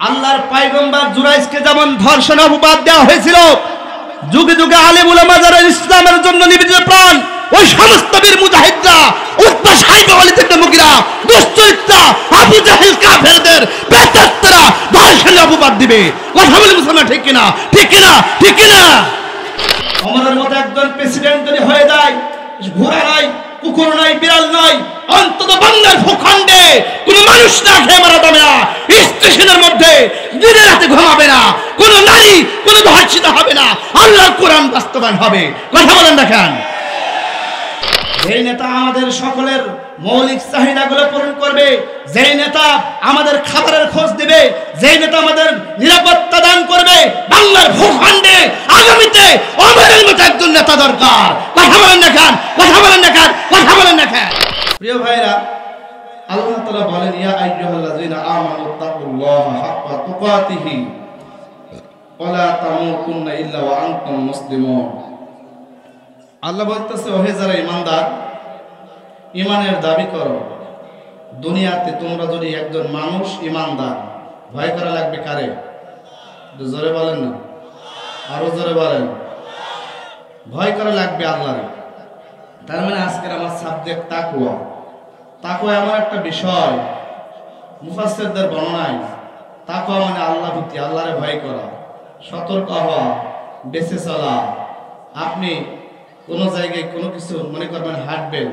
আল্লাহর পয়গম্বর জুরাইজকে যেমন ধর্ষণ অপবাদ দেওয়া হয়েছিল, যুগে যুগে আলেম উলামা যারা ইসলামের জন্য নিবেদিত প্রাণ, ওই সমস্ত বীর মুজাহিদরা, উতবা সাইবা ওয়ালিদ ইবনে মুগিরা, দুশ্চরিত্রা আবু জাহেল কাফেরদের বেদাতরা ধর্ষণের অপবাদ দিবে। কথা বলে মুসলমান, ঠিক কিনা? ঠিক কিনা? ঠিক কিনা? আমাদের মতো একজন প্রেসিডেন্ট যদি হয়ে যায়, ঘোড়া নাই, কুকুর নাই, বিড়াল নাই, অন্তত বাংলার ভূখণ্ডে কোন মানুষ না খেয়ে মারা যাবে না, স্টেশনের মধ্যে দিনে রাতে ঘুমাবে না, কোন নারী কোন ধর্ষিত হবে না, আল্লাহর কোরআন বাস্তবায়ন হবে। কথা বলেন দেখেন, যেই নেতা আমাদের সকলের মৌলিক চাহিদাগুলো পূরণ করবে, যেই নেতা আমাদের খাবারের খোঁজ দিবে, যেই নেতা আমাদের নিরাপত্তা দান করবে, বাংলার ভূখণ্ডে আগামীতে ওমরের মতো একজন নেতা দরকার। কথা বলেন দেখেন, কথা বলেন দেখেন, কথা বলেন দেখেন। প্রিয় ভাইরা, আল্লাহ তাআলা বলেন, ইয়া আইয়ুহাল্লাযীনা আমানু তাকুল্লাহা হাক্কা তুকাতিহি ওয়া লা তামুতুন্না ইল্লা ওয়া আনতুম মুসলিমুন। আল্লাহ বলতেছে, ওহে যারা ঈমানদার, ঈমানের দাবি করো, দুনিয়াতে তোমরা যদি একজন মানুষ ঈমানদার, ভয় করা লাগবে কারে? জোরে বলেন না, আরো জোরে বলেন। ভয় করা লাগবে আল্লাহর। তার মানে আজকের আমার সাবজেক্ট তাকওয়া। তাকওয়া এমন একটা বিষয়, মুফাসসিরদের বর্ণনায় তাকওয়া মানে আল্লাহ ভীতি, আল্লাহরে ভয় করা, সতর্ক হওয়া, বেঁচে চলা। আপনি কোনো জায়গায় কোনো কিছু মনে করবেন হাঁটবেন,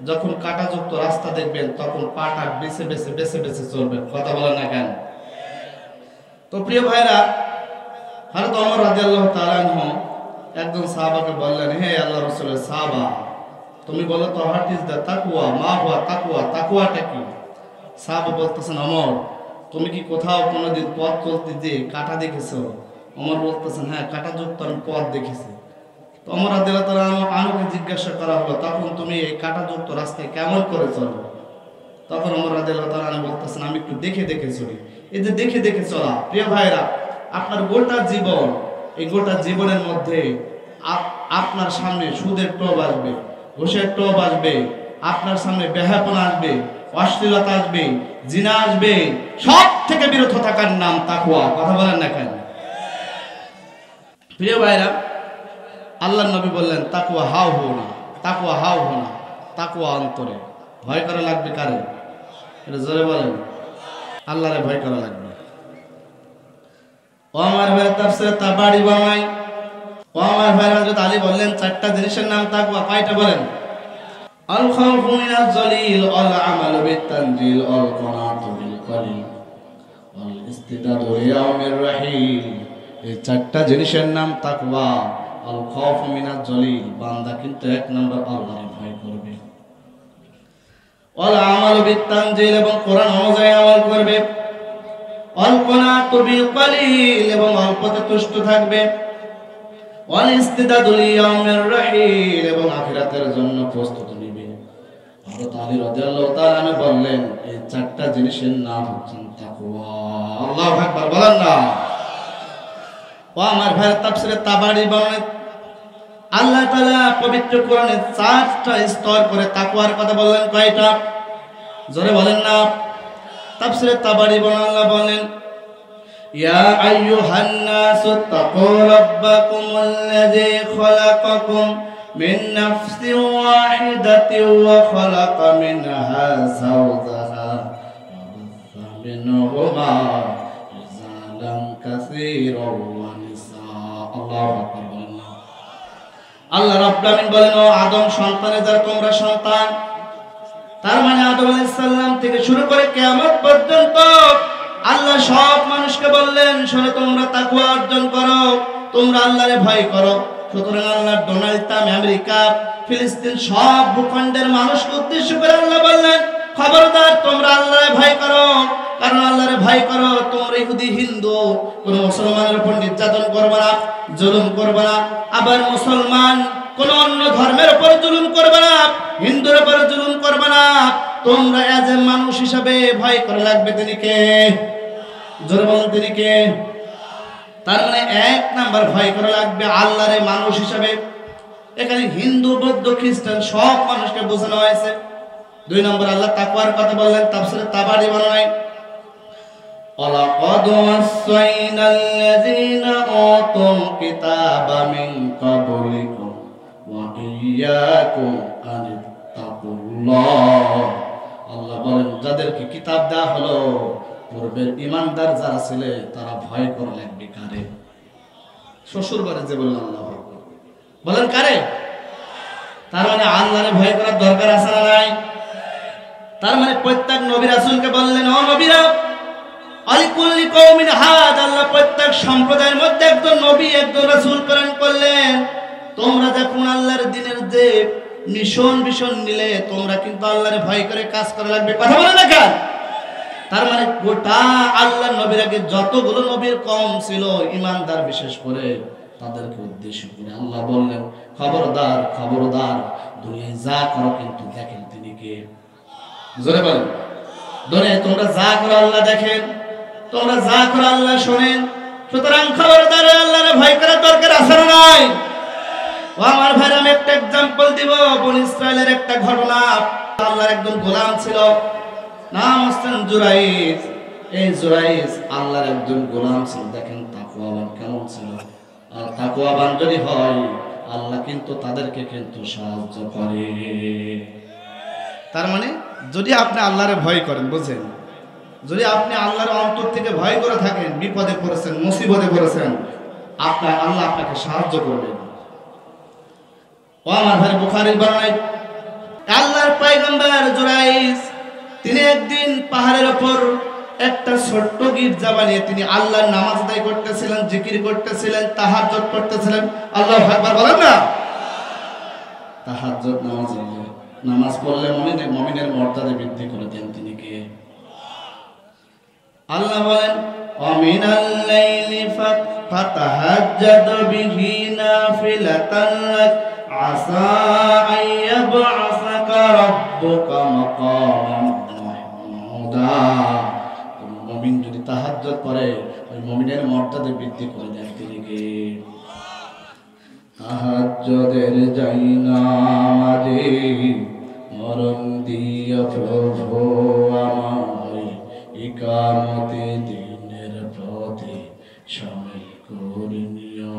যখন কাঁটাযুক্ত রাস্তা দেখবেন তখন পাটা বেছে বেছে বেছে বেছে চলবেন। কথা বলেন না কেন? তো প্রিয় ভাইরা, হযরত ওমর রাদিয়াল্লাহু তাআলা আনহু একজন সাহাবাকে বললেন, হে আল্লাহর রাসূলের সাহাবা, তুমি বলো তো, হোয়াট ইজ দ্য তাকওয়া, মা হুয়া তাকওয়া, তাকওয়াটা কি? সাহাবা বলতেছেন, ওমর তুমি কি কোথাও কোনোদিন পথ চলতে যে কাঁটা দেখেছো? ওমর বলতেছেন, হ্যাঁ, কাঁটাযুক্ত আমি পথ দেখেছি। তো ওমর রাদিয়াল্লাহু তাআলা আনহুকে জিজ্ঞাসা করা হলো, তখন তুমি এই কাঁটাযুক্ত রাস্তায় কেমন করে চলো? তখন ওমর রাদিয়াল্লাহু তাআলা আনহু বলতেছেন, আমি একটু দেখে দেখে চলি। এই যে দেখে দেখে চলা, প্রিয় ভাইরা, আপনার গোটা জীবন, এই গোটা জীবনের মধ্যে আপনার সামনে সুদের টোপ আসবে, ঘুষের টোপ আসবে, আপনার সামনে বেহায়াপনা আসবে, অশ্লীলতা আসবে, জিনা আসবে। সব থেকে বিরত থাকার নাম তাকওয়া। কথা বলেন না কেন? প্রিয় ভাইরা, আল্লাহর নবী বললেন, তাকওয়া হাও হো না, তাকওয়া হাও হো না, তাকওয়া অন্তরে। ভয় করা লাগবে কারে? এটা জোরে বলেন। আল্লাহরে ভয় করা লাগবে। ও আমার ভাই, তাফসীরে তাবারি বানাই, ও আমার ভাই, হযরত আলী বললেন, চারটা জিনিসের নাম তাকওয়া। কয়টা বলেন? আল খাউফু মিনাজ জলিল, আল আমালু বিত-তানজিল, আল কনাতু বিল কলিল, আল ইস্তিদাদু লিয়াউমির রাহিল। এই চারটা জিনিসের নাম তাকওয়া। আল খাউফু মিনাজ জলিল, বান্দা কিন্তু এক নাম্বার আল্লাহর ভয় করবে। আল আমালু বিত-তানজিল, এবং কোরআন অনুযায়ী আমল করবে। আল কনাতু বিল কলিল, এবং অল্পতে তুষ্ট থাকবে। ওয়াল ইস্তিদাদু লিয়াউমির রাহিল, এবং আখিরাতের জন্য প্রস্তুতি নেবে। হযরত আলী রাদিয়াল্লাহু তাআলা আনহু বললেন, এই চারটা জিনিসের নাম হচ্ছে তাকওয়া। আল্লাহু আকবার বলেন না। ও আমার ভাই, তাফসীরে তাবারি বলেন, আল্লাহ তাআলা পবিত্র কোরআনে চারটা স্তর করে তাকওয়ার কথা বললেন। কয়টা? জোরে বলেন না। তাফসীরে তাবারি বলেন, আল্লাহ বলেন, ইয়া আইয়ুহান নাসু তাকু রাব্বাকুমুল্লাযী খালাকাকুম মিন নাফসিন ওয়াহিদাতিন ওয়া খালাকা মিনহা যাওজাহা ওয়া বাথা মিনহুমা রিজালান কাসীরান ওয়া নিসা। আল্লাহু আকবার বলেন না। আল্লাহ রাব্বুল আমিন বলেন, ও আদম সন্তানের যারা তোমরা সন্তান, তার মানে আদম আলাইহিস সালাম থেকে শুরু করে কিয়ামত পর্যন্ত আল্লাহ সব মানুষকে বললেন, শোনো, তোমরা তাকওয়া অর্জন করো, তোমরা আল্লাহরে ভয় করো। সুতরাং আল্লাহ ডোনাল্ড ট্রাম্প, আমেরিকা, ফিলিস্তিন, সব ভূখণ্ডের মানুষকে উদ্দেশ্য করে আল্লাহ বললেন, খবরদার তোমরা আল্লাহরে ভয় করো। কারণ আল্লাহরে ভয় করো, তোমরা ইহুদি, হিন্দু, কোন মুসলমানের উপর নির্যাতন করবে না, জুলুম করবে না। আবার মুসলমান কোন অন্য ধর্মের উপর জুলুম করবে না, হিন্দুর উপর জুলুম করবে না। তোমরা এজ এ মানুষ হিসাবে ভয় করা লাগবে তিনি কে? জোরে বলেন, তিনি কে? তার মানে এক নাম্বার ভয় করা লাগবে আল্লাহরে মানুষ হিসাবে। এখানে হিন্দু, বৌদ্ধ, খ্রিস্টান সব মানুষকে বোঝানো হয়েছে। দুই নম্বর আল্লাহ তাকওয়ার কথা বললেন। তাফসীরে তাবারি বানায়, ওয়ালাকাদ ওয়াসাইনাল্লাযীনা উতুল কিতাবা মিন ক্বাবলিকুম ওয়া ইয়্যাকুম আনিত্তাকুল্লাহ। আল্লাহ বলেন, যাদেরকে কিতাব দেওয়া হলো পূর্বের ঈমানদার যারা ছিল তারা ভয় করে লাগবে কারে? শ্বশুর বাড়ি যে বললেন আল্লাহ বলেন কারে? তার মানে আল্লাহরে ভয় করার দরকার আছে না নাই? তার মানে প্রত্যেক নবী রাসূলকে বললেন, ও নবীরা, আলিকুল্লি কওমিন হাদ, আল্লাহ প্রত্যেক সম্প্রদায়ের মধ্যে একজন নবী একজন রাসূল প্রেরণ করলেন। তোমরা যখন আল্লাহর দ্বীনের যে মিশন নিলে তোমরা কিন্তু আল্লাহরে ভয় করে কাজ করা লাগবে। কথা বলে না কেন? তার মানে গোটা আল্লাহর নবীর আগে যতগুলো নবীর কওম ছিল ঈমানদার বিশেষ করে তাদেরকে উদ্দেশ্য করে আল্লাহ বললেন, খবরদার খবরদার, দুনিয়ায় যা করো কিন্তু দেখেন তিনি কে। জোরে বলেন, দুনিয়ায় তোমরা যা করো আল্লাহ দেখেন, তোমরা যা করো আল্লাহ শোনেন। সুতরাং খবরদার, আল্লাহরে ভয় করার দরকার আছে না নাই? ও আমার ভাই, আমি একটা এক্সাম্পল দিব। বনী ইসরায়েলের একটা ঘটনা। আল্লাহর একজন গোলাম ছিল, নাম হচ্ছেন জুরাইজ। এই জুরাইজ আল্লাহর একজন গোলাম ছিল। দেখেন তাকওয়াবান কেমন ছিল। আর তাকওয়াবান যদি হয় আল্লাহ কিন্তু তাদেরকে কিন্তু সাহায্য করে। তার মানে যদি আপনি আল্লাহরে ভয় করেন, বুঝেন, যদি আপনি আল্লাহর অন্তর থেকে ভয় করে থাকেন, বিপদে পড়েছেন, মুসিবতে পড়েছেন, আপনার আল্লাহ আপনাকে সাহায্য করবেন। ও আমার ভাই, বুখারীর বর্ণনায় আল্লাহর পয়গম্বর জুরাইজ তিনি একদিন পাহাড়ের উপর একটা ছোট্ট গির্জা বানিয়ে তিনি আল্লাহর নামাজ আদায় করতেছিলেন, জিকির করতেছিলেন, তাহাজ্জুদ করতেছিলেন। আল্লাহু আকবার বলেন না? তাহাজ্জুদ নামাজ পড়লে মুমিনের মর্যাদা বৃদ্ধি করে দেন তিনি কে? আল্লাহ বলেন, ওয়ামিনাল লাইলি ফাতাহাজ্জাদ বিহি নাফিলাতান লাক আসা আইয়াবআসাকা রাব্বুকা মাকামান মাহমুদা। মুমিন যদি তাহাজ্জুদ করে ওই মুমিনের মর্যাদা বৃদ্ধি করে দেন তিনি কে? তাহাজ্জুদের জায়নামাজে মরণ দিয়া প্রভু আমায় ইকামতে দিনের পথে শামিল করে নিও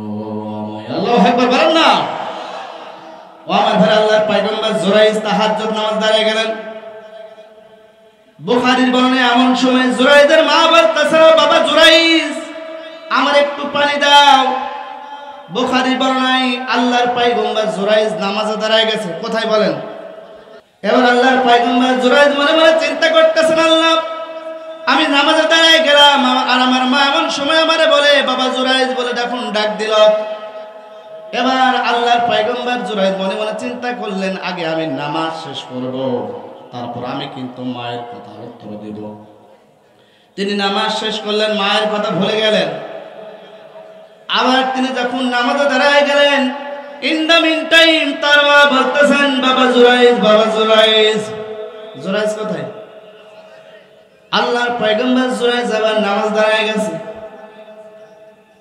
আমায়। আল্লাহু আকবার বলেন না? ও আমার ভাই, আল্লাহর পয়গম্বর জুরাইজ তাহাজ্জুদ নামাজ দাঁড়িয়ে গেলেন। বুখারীর বর্ণনায় এমন সময় জুরাইজের মা বলতেছে, বাবা জুরাইজ, আমার একটু পানি দাও। বুখারীর বর্ণনায় আল্লাহর পয়গম্বর জুরাইজ নামাজে দাঁড়িয়ে গেছে। কোথায় বলেন? এবার আল্লাহর পয়গম্বর জুরাইজ মনে মনে চিন্তা করতেছেন, আল্লাহ, আমি নামাজে দাঁড়িয়ে গেলাম আর আমার মা এমন সময় আমারে বলে বাবা জুরাইজ বলে দেখুন ডাক দিল। এবার আল্লাহর পয়গম্বর জুরাইজ মনে মনে চিন্তা করলেন, আগে আমি নামাজ শেষ করব, তারপর আমি কিন্তু মায়ের কথা উত্তর দেব। তিনি নামাজ শেষ করলেন, মায়ের কথা ভুলে গেলেন। আবার তিনি যখন নামাজে দাঁড়ায় গেলেন, ইন দ্য মিন টাইম তার মা বলতেছেন, বাবা জুরাইজ, বাবা জুরাইজ। জুরাইজ কোথায়? আল্লাহর পয়গম্বর জুরাইজ আবার নামাজ দাঁড়ায় গেছে।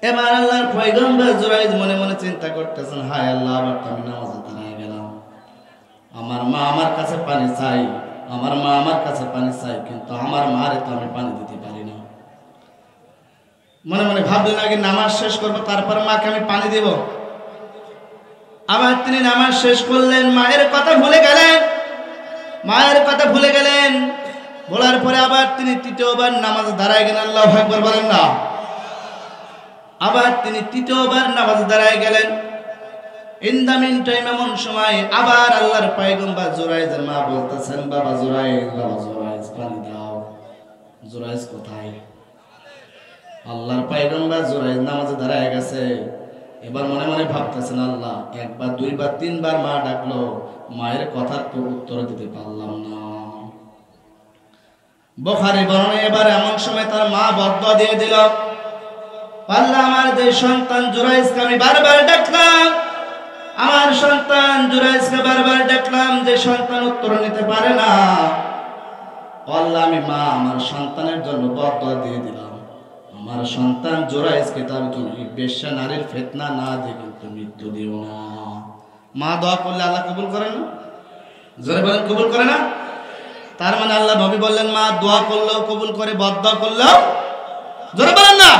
এবার আল্লাহর পয়গম্বর জুরাইজ মনে মনে চিন্তা করতেছেন, হায় আল্লাহ, আবার তো আমি নামাজে দাঁড়ায় গেলাম। আমার মা আমার কাছে পানি চাই, আমার মা আমার কাছে পানি চাই, কিন্তু আমার মারে তো আমি পানি দিতে পারি না। মনে মনে ভাবলেন, আগে নামাজ শেষ করবো, তারপর মাকে আমি পানি দেব। আবার তিনি নামাজ শেষ করলেন, মায়ের কথা ভুলে গেলেন। মায়ের কথা ভুলে গেলেন, বলার পরে আবার তিনি তৃতীয়বার নামাজে দাঁড়ায় গেলেন। আল্লাহু আকবার বলেন না? আবার তিনি তৃতীয়বার নামাজে দাঁড়ায় গেলেন। ইন দ্য মিন টাইম এমন সময় আবার আল্লাহর পয়গম্বর জুরাইজের মা বলতেছেন, বাবা জুরাইজ, বাবা জুরাইজ, পানি দাও। জুরাইজ কোথায়? আল্লাহর পয়গম্বর জুরাইজ নামাজে দাঁড়ায় গেছে। এবার মনে মনে ভাবতেছেন, আল্লাহ, একবার দুইবার তিনবার মা ডাকলো, মায়ের কথার তো উত্তর দিতে পারলাম না। বুখারী বর্ণনায় এবার এমন সময় তার মা বদদুয়া দিয়ে দিল, আল্লাহ, আমার যে সন্তান জুরাইজকে আমি বারবার ডাকলাম, আমার সন্তান জুরাইজকে বারবার ডাকলাম, যে সন্তান উত্তর নিতে পারে না, আল্লাহ, আমি মা আমার সন্তানের জন্য বদদুয়া দিয়ে দিলাম, আমার সন্তান জুরাইজকে তুমি বেশ্যা নারীর ফিতনা না দিয়ে কিন্তু মৃত্যু দিও না। মা দোয়া করলে আল্লাহ কবুল করে না? জোরে বলেন, কবুল করে না? তার মানে আল্লাহ নবী বললেন, মা দোয়া করলেও কবুল করে, বদদুয়া করলেও জোরে বলেন না।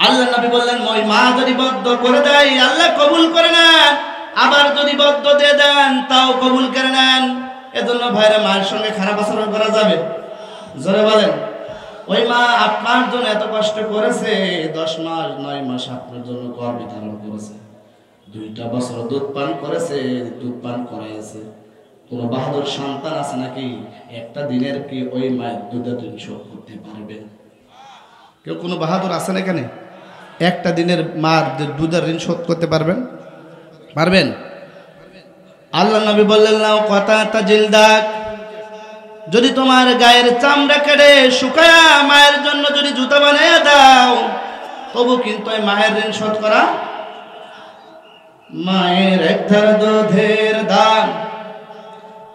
আল্লাহ নবী বললেন ওই মা যদি বদ্ধ করে দেয় আল্লাহ কবুল করে নেন, আবার যদি বদ্ধ দিয়ে দেন তাও কবুল করে নেন। এজন্য ভাইরা মায়ের সঙ্গে খারাপ আচরণ করা যাবে? জোরে বলেন। ওই মা আপনার জন্য এত কষ্ট করেছে, 10 মাস 9 মাস আপনার জন্য গর্ভে ধারণ করেছে, 2টা বছর দুধ পান করেছে, দুধ পান করাইছে। কোন বাহাদুর সন্তান আছে নাকি একটা দিনের কি ওই মায়ের দুধের ঋণ শোধ করতে পারবে? কেউ কোনো বাহাদুর আছেন এখানে? একটা দিনের মার দুধের ঋণ শোধ করতে পারবেন? পারবেন? আল্লাহ নবী বললেন নাও কথা তাজিলদাক, যদি তোমার গায়ের চামড়া কেটে শুকায়া মায়ের জন্য যদি জুতা বানিয়ে দাও তবু কিন্তু ওই মায়ের ঋণ শোধ করা। মায়ের এক ধার দুধের দাম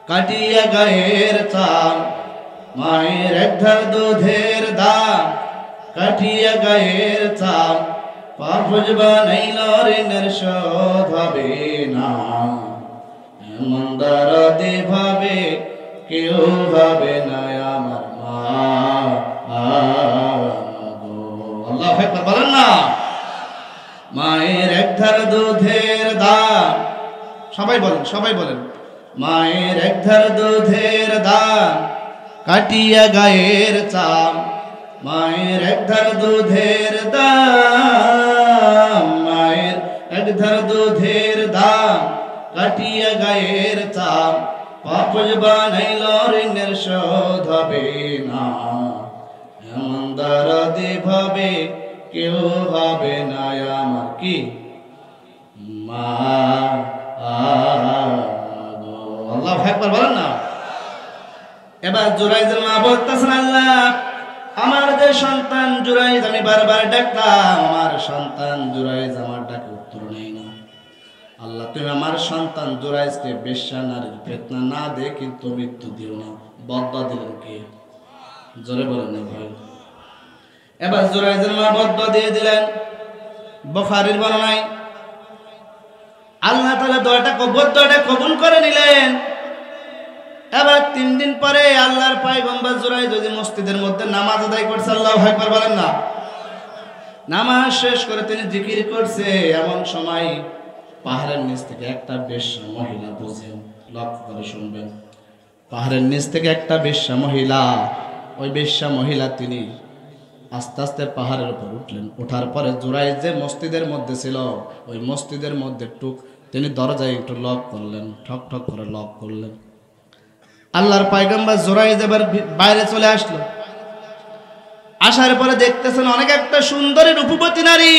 কাটিয়া গায়ের চাম, মায়ের এক ধার দুধের দাম কাটিয়া গায়ের চাম, পাপজ বানাইল ঋণের শোধ হবে না, এমন দরদে ভাবে কেউ ভাবে না আমার মা। আল্লাহু আকবার বলেন না। মায়ের এক ধার দুধের দাম, সবাই বলেন, সবাই বলেন, মায়ের এক ধার দুধের দাম কাটিয়া গায়ের চাম, মায়ের এক ধার দুধের দাম, মায়ের এক ধার দুধের দাম কাটিয়া গায়ের চাম, পাপজ বানাইল ঋণের শোধ হবে না, এমন দরদে ভাবে কেউ হবে না আমার কি মা। আল্লাহু আকবার বলেন না। এবার জুরাইজের মা বলতেছেন আল্লাহ আমার যে সন্তান জুরাইজ আমি বারবার ডাকতাম, আমার সন্তান জুরাইজ আমার ডাকে উত্তর নেই না। আল্লাহ তুমি আমার সন্তান জুরাইজকে বেশ্যা নারীর ফিতনা না দে কিন্তু মৃত্যু দিও না। বদদুয়া দিলেন কে? জোরে বলেন না ভাই। এবার জুরাইজের মা বদদুয়া দিয়ে দিলেন। বুখারীর বর্ণনায় আল্লাহ তাআলা বদদুয়াটা কবুল করে নিলেন। এবার 3 দিন পরে আল্লাহর পয়গম্বর জুরাইজ যদি মসজিদের মধ্যে নামাজ আদায় করছে, আল্লাহু আকবার বলেন না। নামাজ শেষ করে তিনি জিকির করছে, এমন সময় পাহাড়ের নিচ থেকে একটা বেশ্যা মহিলা, বুঝেন লক্ষ্য করে শুনবেন, পাহাড়ের নিচ থেকে একটা বেশ্যা মহিলা, ওই বেশ্যা মহিলা তিনি আস্তে আস্তে পাহাড়ের উপর উঠলেন। ওঠার পরে জুরাইজ যে মসজিদের মধ্যে ছিল ওই মসজিদের মধ্যে তিনি দরজায় একটু লক করলেন, ঠক ঠক করে লক করলেন। আল্লাহর পয়গম্বর জুরাইজ এবার বাইরে চলে আসলো। আসার পরে দেখতেছেন অনেক একটা সুন্দরী রূপবতী নারী,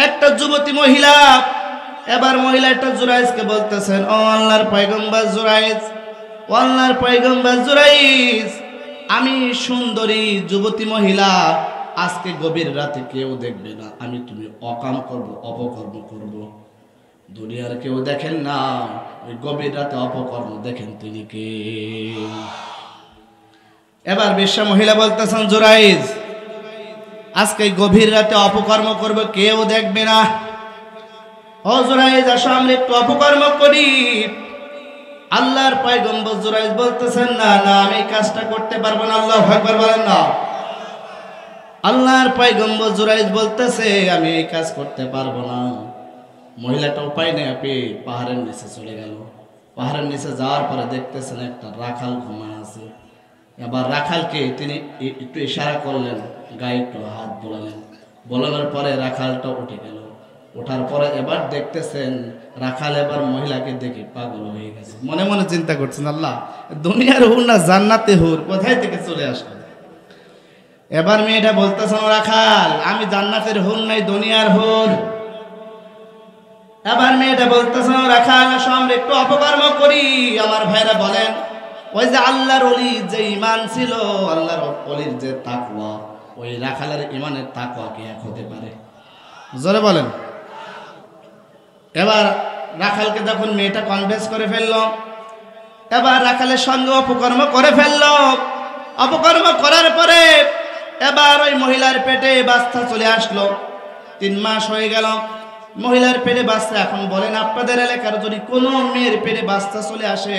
একটা যুবতী মহিলা। এবার মহিলাটা জুরাইজকে বলতেছেন ও আল্লাহর পয়গম্বর জুরাইজ, ও আল্লাহর পয়গম্বর জুরাইজ, আমি সুন্দরী যুবতী মহিলা, আজকে গভীর রাতে কেউ দেখবে না, আমি তুমি অকাম করব, অপকর্ম করব, দুনিয়ার কেউ দেখেন না, ওই গভীর রাতে অপকর্ম দেখেন তিনি কে? এবার বেশ্যা মহিলা বলতেছেন জুরাইজ আজকে গভীর রাতে অপকর্ম করবে, কেউ দেখবে না। ও জুরাইজ আসো আমরা একটু অপকর্ম করি। আল্লাহর পয়গম্বর জুরাইজ বলতেছেন না না আমি কাজটা করতে পারবো না। আল্লাহু আকবার বলেন না। আল্লাহর পয়গম্বর জুরাইজ বলতেছে আমি এই কাজ করতে পারবো না। মহিলাটা উপায় নেই পেয়ে পাহাড়ের নিচে চলে গেল। পাহাড়ের নিচে যাওয়ার পরে দেখতেছেন একটা রাখাল ঘুমায় আছে। এবার রাখালকে তিনি একটু ইশারা করলেন, গায়ে একটু হাত বোলালেন, বোলানোর পরে রাখালটা উঠে গেল। ওঠার পরে এবার দেখতেছেন রাখাল এবার মহিলাকে দেখে পাগল হয়ে গেছে। মনে মনে চিন্তা করছেন আল্লাহ দুনিয়ার হুর না জান্নাতে হুর, কোথায় থেকে চলে আসলো। এবার মেয়েটা বলতেছেন রাখাল আমি জান্নাতের হুর নাই দুনিয়ার হুর। এবার মেয়েটা বলতেছেন রাখাল আসো আমরা একটু অপকর্ম করি। আমার ভাইরা বলেন ওই যে আল্লাহর ওলি যে ঈমান ছিল, আল্লাহর ওলির যে তাকওয়া, ওই রাখালের ঈমানের তাকওয়া কি এক হতে পারে? জোরে বলেন। এবার রাখালকে যখন মেয়েটা কনভিন্স করে ফেলল, এবার রাখালের সঙ্গে অপকর্ম করে ফেলল। অপকর্ম করার পরে এবার ওই মহিলার পেটে বাচ্চা চলে আসলো। 3 মাস হয়ে গেল মহিলার পেটে বাচ্চা। এখন বলেন আপনাদের এলাকার যদি কোনো মেয়ের পেটে বাচ্চা চলে আসে,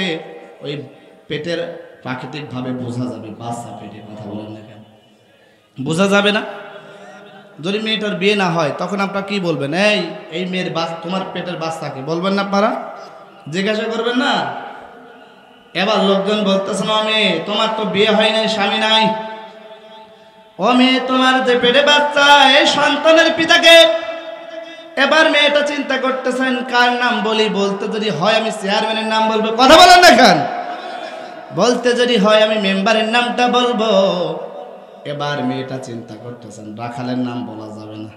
ওই পেটের প্রাকৃতিক ভাবে বোঝা যাবে বাচ্চা পেটে, কথা বলেন না কেন? বোঝা যাবে না? যদি মেয়েটার বিয়ে না হয় তখন আপনারা কি বলবেন? এই মেয়ের তোমার পেটের বাচ্চাকে বলবেন না আপনারা? জিজ্ঞাসা করবেন না? এবার লোকজন বলতেছেন, ও মেয়ে তোমার তো বিয়ে হয় নাই, স্বামী নাই। ও মেয়ে তোমার যে পেটে বাচ্চা, এই সন্তানের পিতাকে। এবার মেয়েটা চিন্তা করতেছেন কার নাম বলি। বলতে যদি হয় আমি চেয়ারম্যানের নাম বলবো। কথা বলেন না কেন? বলতে যদি হয় আমি মেম্বারের নামটা বলবো। এবার মেয়েটা চিন্তা করতেছেন রাখালের নাম বলা যাবে না।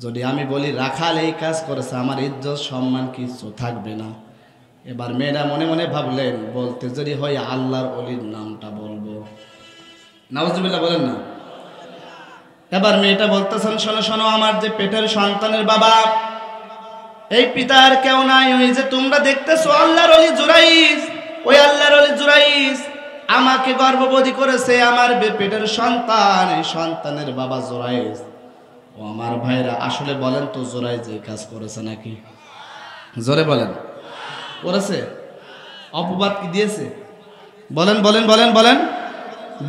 যদি আমি বলি রাখাল এই কাজ করেছে, আমার ইজ্জত সম্মান কিছু থাকবে না। এবার মেয়েরা মনে মনে ভাবলেন বলতে যদি হয় আল্লাহর ওলির নামটা বলবো। নাউজুবিল্লাহ বলেন না। এবার মেয়েটা বলতেছেন, শোনো শোনো, আমার যে পেটের সন্তানের বাবা, এই পিতার কেউ নাই। ওই যে তোমরা দেখতেছো আল্লাহর ওলি জুরাইজ, ওই আল্লাহর ওলি জুরাইজ আমাকে গর্ভবতী করেছে। আমার পেটের সন্তান, এই সন্তানের বাবা জুরাইজ। ও আমার ভাইরা, আসলে বলেন তো জুরাইজ এই কাজ করেছে নাকি? জোরে বলেন। করেছে? অপবাদ কি দিয়েছে? বলেন বলেন বলেন বলেন।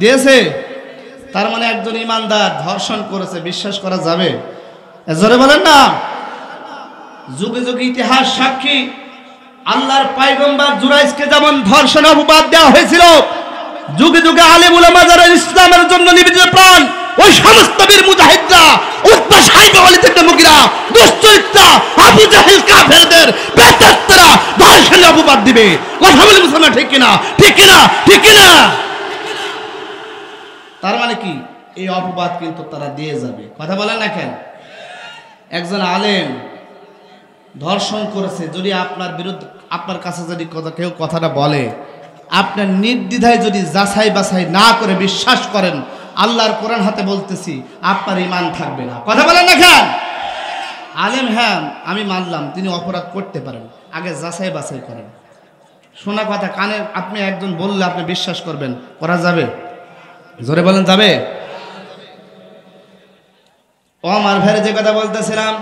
দিয়েছে? তার মানে একজন ইমানদার ধর্ষণ করেছে, বিশ্বাস করা যাবে? জোরে বলেন না। যুগে যুগে ইতিহাস সাক্ষী, আল্লাহর পয়গম্বর জুরাইজকে যেমন ধর্ষণ অপবাদ দেওয়া হয়েছিল, যুগে যুগে আলেম উলামা যারা ইসলামের জন্য নিবেদিত প্রাণ, ওই সমস্ত বীর মুজাহিদরা, উতবা সাইবা ওয়ালিদ ইবনে মুগিরা, দুশ্চরিত্রা আবু জাহেল কাফেরদের বেদাত্তরা ধর্ষণের অপবাদ দিবে। কথা বলে মুসলমান, ঠিক কিনা? ঠিক কিনা? ঠিক কিনা? তার মানে কি এই অপবাদ কিন্তু তারা দিয়ে যাবে। কথা বলেন না কেন? একজন আলেম ধর্ষণ করেছে, যদি আপনার বিরুদ্ধে, আপনার কাছে যদি কেউ কথাটা বলে, আপনার নির্দ্বিধায় যদি যাচাই বাছাই না করে বিশ্বাস করেন, আল্লাহর কোরআন হাতে বলতেছি, আপনার ঈমান থাকবে না। কথা বলেন না কেন? আলেম হ্যাঁ আমি মানলাম তিনি অপরাধ করতে পারেন, আগে যাচাই বাছাই করেন। শোনা কথা কানে আপনি একজন বললে আপনি বিশ্বাস করবেন, করা যাবে? জোরে বলেন, যাবে? ও আমার ভাইরে, যে কথা বলতেছিলাম,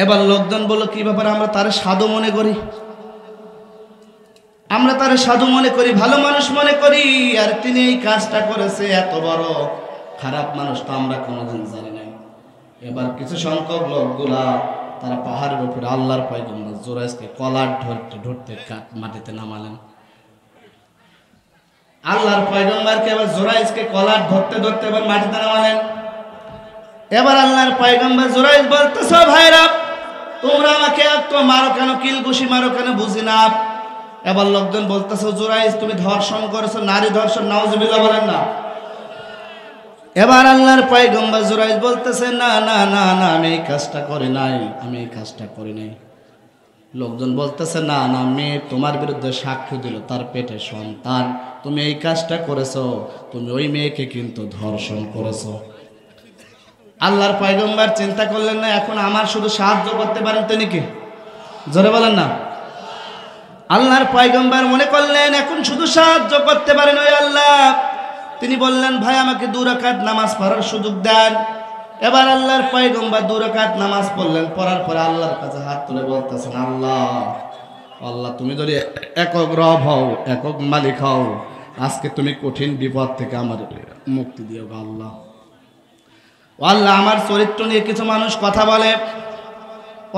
এবার লোকজন বলল কি ব্যাপারে? আমরা তারে সাধু মনে করি, আমরা তারে সাধু মনে করি, ভালো মানুষ মনে করি, আর তিনি এই কাজটা করেছে, এত বড় খারাপ মানুষ তো আমরা কোনোদিন জানি নাই। এবার কিছু সংখ্যক লোকগুলা তারা পাহাড়ের উপরে আল্লাহর পয়গম্বর জুরাইজকে কলার ধরতে ধরতে মাটিতে নামালেন। আল্লাহর পয়গম্বরকে এবার জুরাইজকে কলার ধরতে ধরতে এবার মাটিতে নামালেন। এবার আল্লাহর পয়গম্বর জুরাইজ বলতেছে, ভাইরা তোমরা আমাকে এত মারো কেন, কিলঘুষি মারো কেন, বুঝি না। এবার লোকজন বলতেছে, জুরাইজ তুমি ধর্ষণ করেছো, নারী ধর্ষণ। নাউজুবিল্লাহ বলেন না। এবার আল্লাহর পয়গম্বর জুরাইজ বলতেছে, না না না না, আমি এই কাজটা করি নাই, আমি এই কাজটা করি নাই। লোকজন বলতেছে, না না, মেয়ে তোমার বিরুদ্ধে সাক্ষ্য দিল, তার পেটে সন্তান, তুমি এই কাজটা করেছো, তুমি ওই মেয়েকে কিন্তু ধর্ষণ করেছো। আল্লাহর পয়গম্বর চিন্তা করলেন না এখন আমার শুধু সাহায্য করতে পারেন তিনি কে? জোরে বলেন না। আল্লাহর পয়গম্বর মনে করলেন এখন শুধু সাহায্য করতে পারেন ওই আল্লাহ। তিনি বললেন, ভাই আমাকে 2 রাকাত নামাজ পড়ার সুযোগ দেন। এবার আল্লাহর পয়গম্বর 2 রাকাত নামাজ পড়লেন। পড়ার পরে আল্লাহর কাছে হাত তুলে বলতেছেন, আল্লাহ আল্লাহ তুমি যদি একক রব হও, একক মালিক হও, আজকে তুমি কঠিন বিপদ থেকে আমার মুক্তি দিও গো আল্লাহ। আল্লাহ আমার চরিত্র নিয়ে কিছু মানুষ কথা বলে,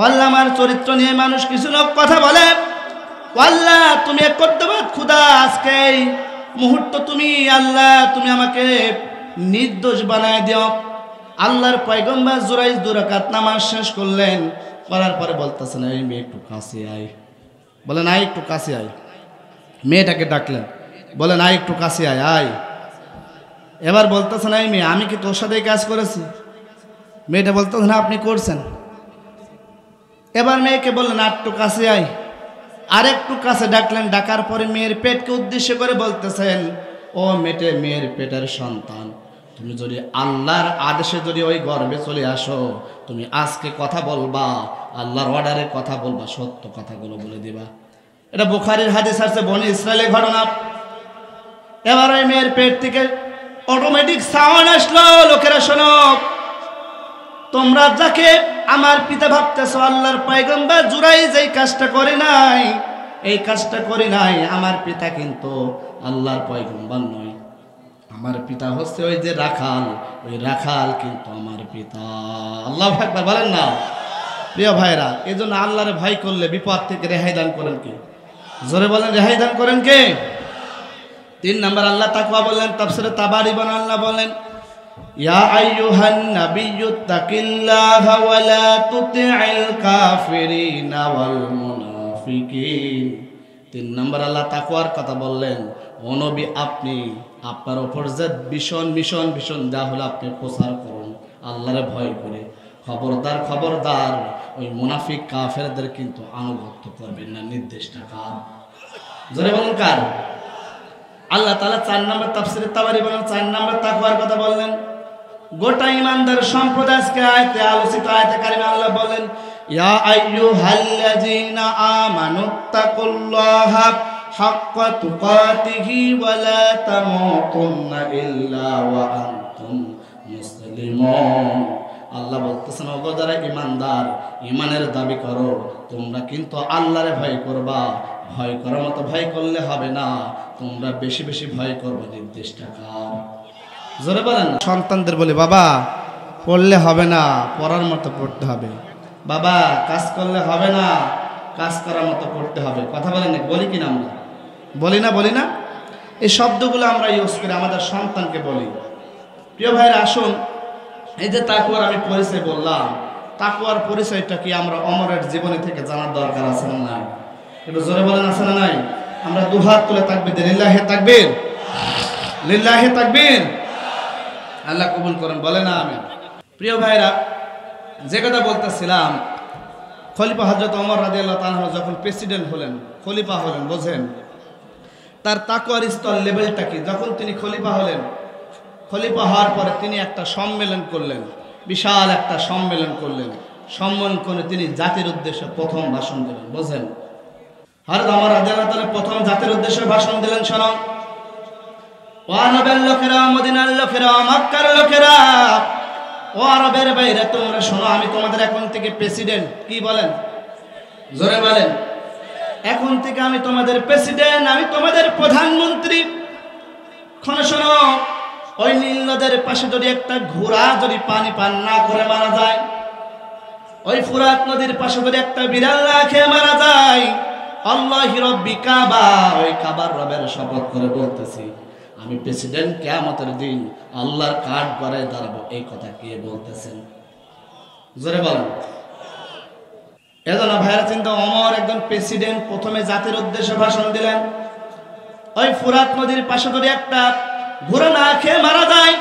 আল্লাহ আমার চরিত্র নিয়ে মানুষ কিছু লোক কথা বলে, আল্লাহ তুমি এক করতে পার খুদা, আজকে এই মুহূর্ত তুমি আল্লাহ তুমি আমাকে নির্দোষ বানায় দিও। আল্লাহর পয়গম্বর জুরাইজ 2 রাকাত নামাজ শেষ করলেন। করার পরে বলতেছেন, এই মেয়ে একটু কাছে আয়। বলেন আয় একটু কাছে আয়। মেয়েটাকে ডাকলেন, বলেন আয় একটু কাছে আয় আয়। এবার বলতেছেন, এই মেয়ে আমি কি তোর সাথে কাজ করেছি? মেয়েটা বলতেছেন, আপনি করছেন। এবার মেয়েকে বললেন একটু কাছে আয়। আরেকটু কাছে ডাকলেন। ডাকার পরে মেয়ের পেটকে উদ্দেশ্য করে বলতেছেন, ও মেয়ের পেটের সন্তান, তুমি যদি আল্লাহর আদেশে যদি ওই গর্ভে চলে আসো, তুমি আজকে কথা বলবা, আল্লাহর অর্ডারে কথা বলবা, সত্য কথাগুলো বলে দিবা। এটা বুখারীর হাদিস আছে, বনি ইসরায়েলের ঘটনা। এবার ওই মেয়ের পেট থেকে অটোমেটিক সাউন্ড আসলো, লোকেরা শোনো, তোমরা যাকে আমার পিতা ভাবতেছো, আল্লাহর পয়গম্বর জুরাইজ এই কাজটা করে নাই, এই কাজটা করে নাই। আমার পিতা কিন্তু আল্লাহর পয়গম্বর নয়, আমার পিতা হচ্ছে ওই যে রাখাল, ওই রাখাল কিন্তু আমার পিতা। আল্লাহু আকবার বলেন না। প্রিয় ভাইরা, এই জন্য আল্লাহরে ভয় করলে বিপদ থেকে রেহাই দান করেন কে? জোরে বলেন, রেহাই দান করেন কে? 3 নাম্বার আল্লাহ তাকওয়া বললেন, তাফসীরে তাবারি আল্লাহ বলেন, ইয়া আইয়ুহান নাবিয়্যু তাকিল্লাহা ওয়া লা তুতি'ল কাফিরিনা ওয়াল মুনাফিকিন। 3 নাম্বার আল্লাহ তাকওয়ার কথা বললেন, ও নবী আপনি আপনার উপর যে ভীষণ দেওয়া হলো আপনি প্রচার করুন আল্লাহরে ভয় করে। খবরদার খবরদার ওই মুনাফিক কাফেরদের কিন্তু আনুগত্য করবেন না। নির্দেশটা কার? জোরে বলুন কার? আল্লাহ তাআলা 4 নাম্বার তাফসীরে তাবারি বলেন, 4 নাম্বার তাকওয়ার কথা বললেন। গোটা ইমানদার সম্প্রদায়কে আয়াতে আলোচিত আয়াতে কারিমে আল্লাহ বলেন, ইয়া আইয়ুহাল্লাযীনা আমানুত্তাকুল্লাহা হাক্কা তুকাতিহি ওয়া লা তামুতুন্না ইল্লা ওয়া আনতুম মুসলিমুন। আল্লাহ বলতেছেন, ওগো যারা ইমানদার, ইমানের দাবি করো, তোমরা কিন্তু আল্লাহরে ভয় করবা। ভয় করার মতো ভয় করলে হবে না, তোমরা বেশি বেশি ভয় করবে। নির্দেশটা কার? জোরে বলেন। সন্তানদের বলি, বাবা পড়লে হবে না, পড়ার মতো পড়তে হবে। বাবা কাজ করলে হবে না, কাজ করার মতো করতে হবে। কথা বলেন, বলি কিনা? আমরা বলি না? এই শব্দগুলো আমরা ইউজ করে আমাদের সন্তানকে বলি। প্রিয় ভাইরা, আসুন, এই যে তাকওয়ার আমি পরিচয় বললাম, তাকওয়ার পরিচয়টা কি আমরা ওমরের জীবনী থেকে জানার দরকার আছে না নাই? একটু জোরে বলেন, আছে না নাই? আমরা দুহাত তুলে তাকবীর দিই, লিল্লাহি তাকবীর, লিল্লাহি তাকবীর। আল্লাহ কবুল করেন, বলে না আমিন। প্রিয় ভাইরা, যে কথা বলতেছিলাম, খলিফা হযরত ওমর রাদিয়াল্লাহু তাআলা যখন প্রেসিডেন্ট হলেন, খলিফা হলেন, বোঝেন তার তাকওয়ার স্তর লেভেলটা কি। যখন তিনি খলিফা হলেন, খলিফা হওয়ার পরে তিনি একটা সম্মেলন করলেন, বিশাল একটা সম্মেলন করলেন। সম্মেলন করে তিনি জাতির উদ্দেশ্যে প্রথম ভাষণ দিলেন। বোঝেন, হযরত ওমর রাদিয়াল্লাহু তাআলা প্রথম জাতির উদ্দেশ্যে ভাষণ দিলেন। শোনো, ও আরবের লোকেরা, মদিনার লোকেরা, মক্কার লোকেরা, ও আরবের বাইরে তোমরা শোনো, আমি তোমাদের এখন থেকে প্রেসিডেন্ট। কি বলেন? জোরে বলেন। এখন থেকে আমি তোমাদের প্রেসিডেন্ট, আমি তোমাদের প্রধানমন্ত্রী। শোনো, ওই নীল নদের পাশে যদি একটা ঘোড়া যদি পানি পান না করে মারা যায়, ওই ফুরাত নদীর পাশে যদি একটা বিড়াল না খেয়ে মারা যায়, আল্লাহি রব্বি কাবা, ওই কাবার রবের শপথ করে বলতেছি, আমি প্রেসিডেন্ট কিয়ামতের দিন আল্লাহর কাঠ গড়ায় দাঁড়াবো। এই কথা কে বলতেছেন? জোরে বলেন। এজন্য ভাইরা চিন্তা, ওমর একজন প্রেসিডেন্ট, প্রথমে জাতির উদ্দেশ্যে ভাষণ দিলেন। ওই ফুরাত নদীর পাশে যদি একটা ঘোড়া না খেয়ে মারা যায়,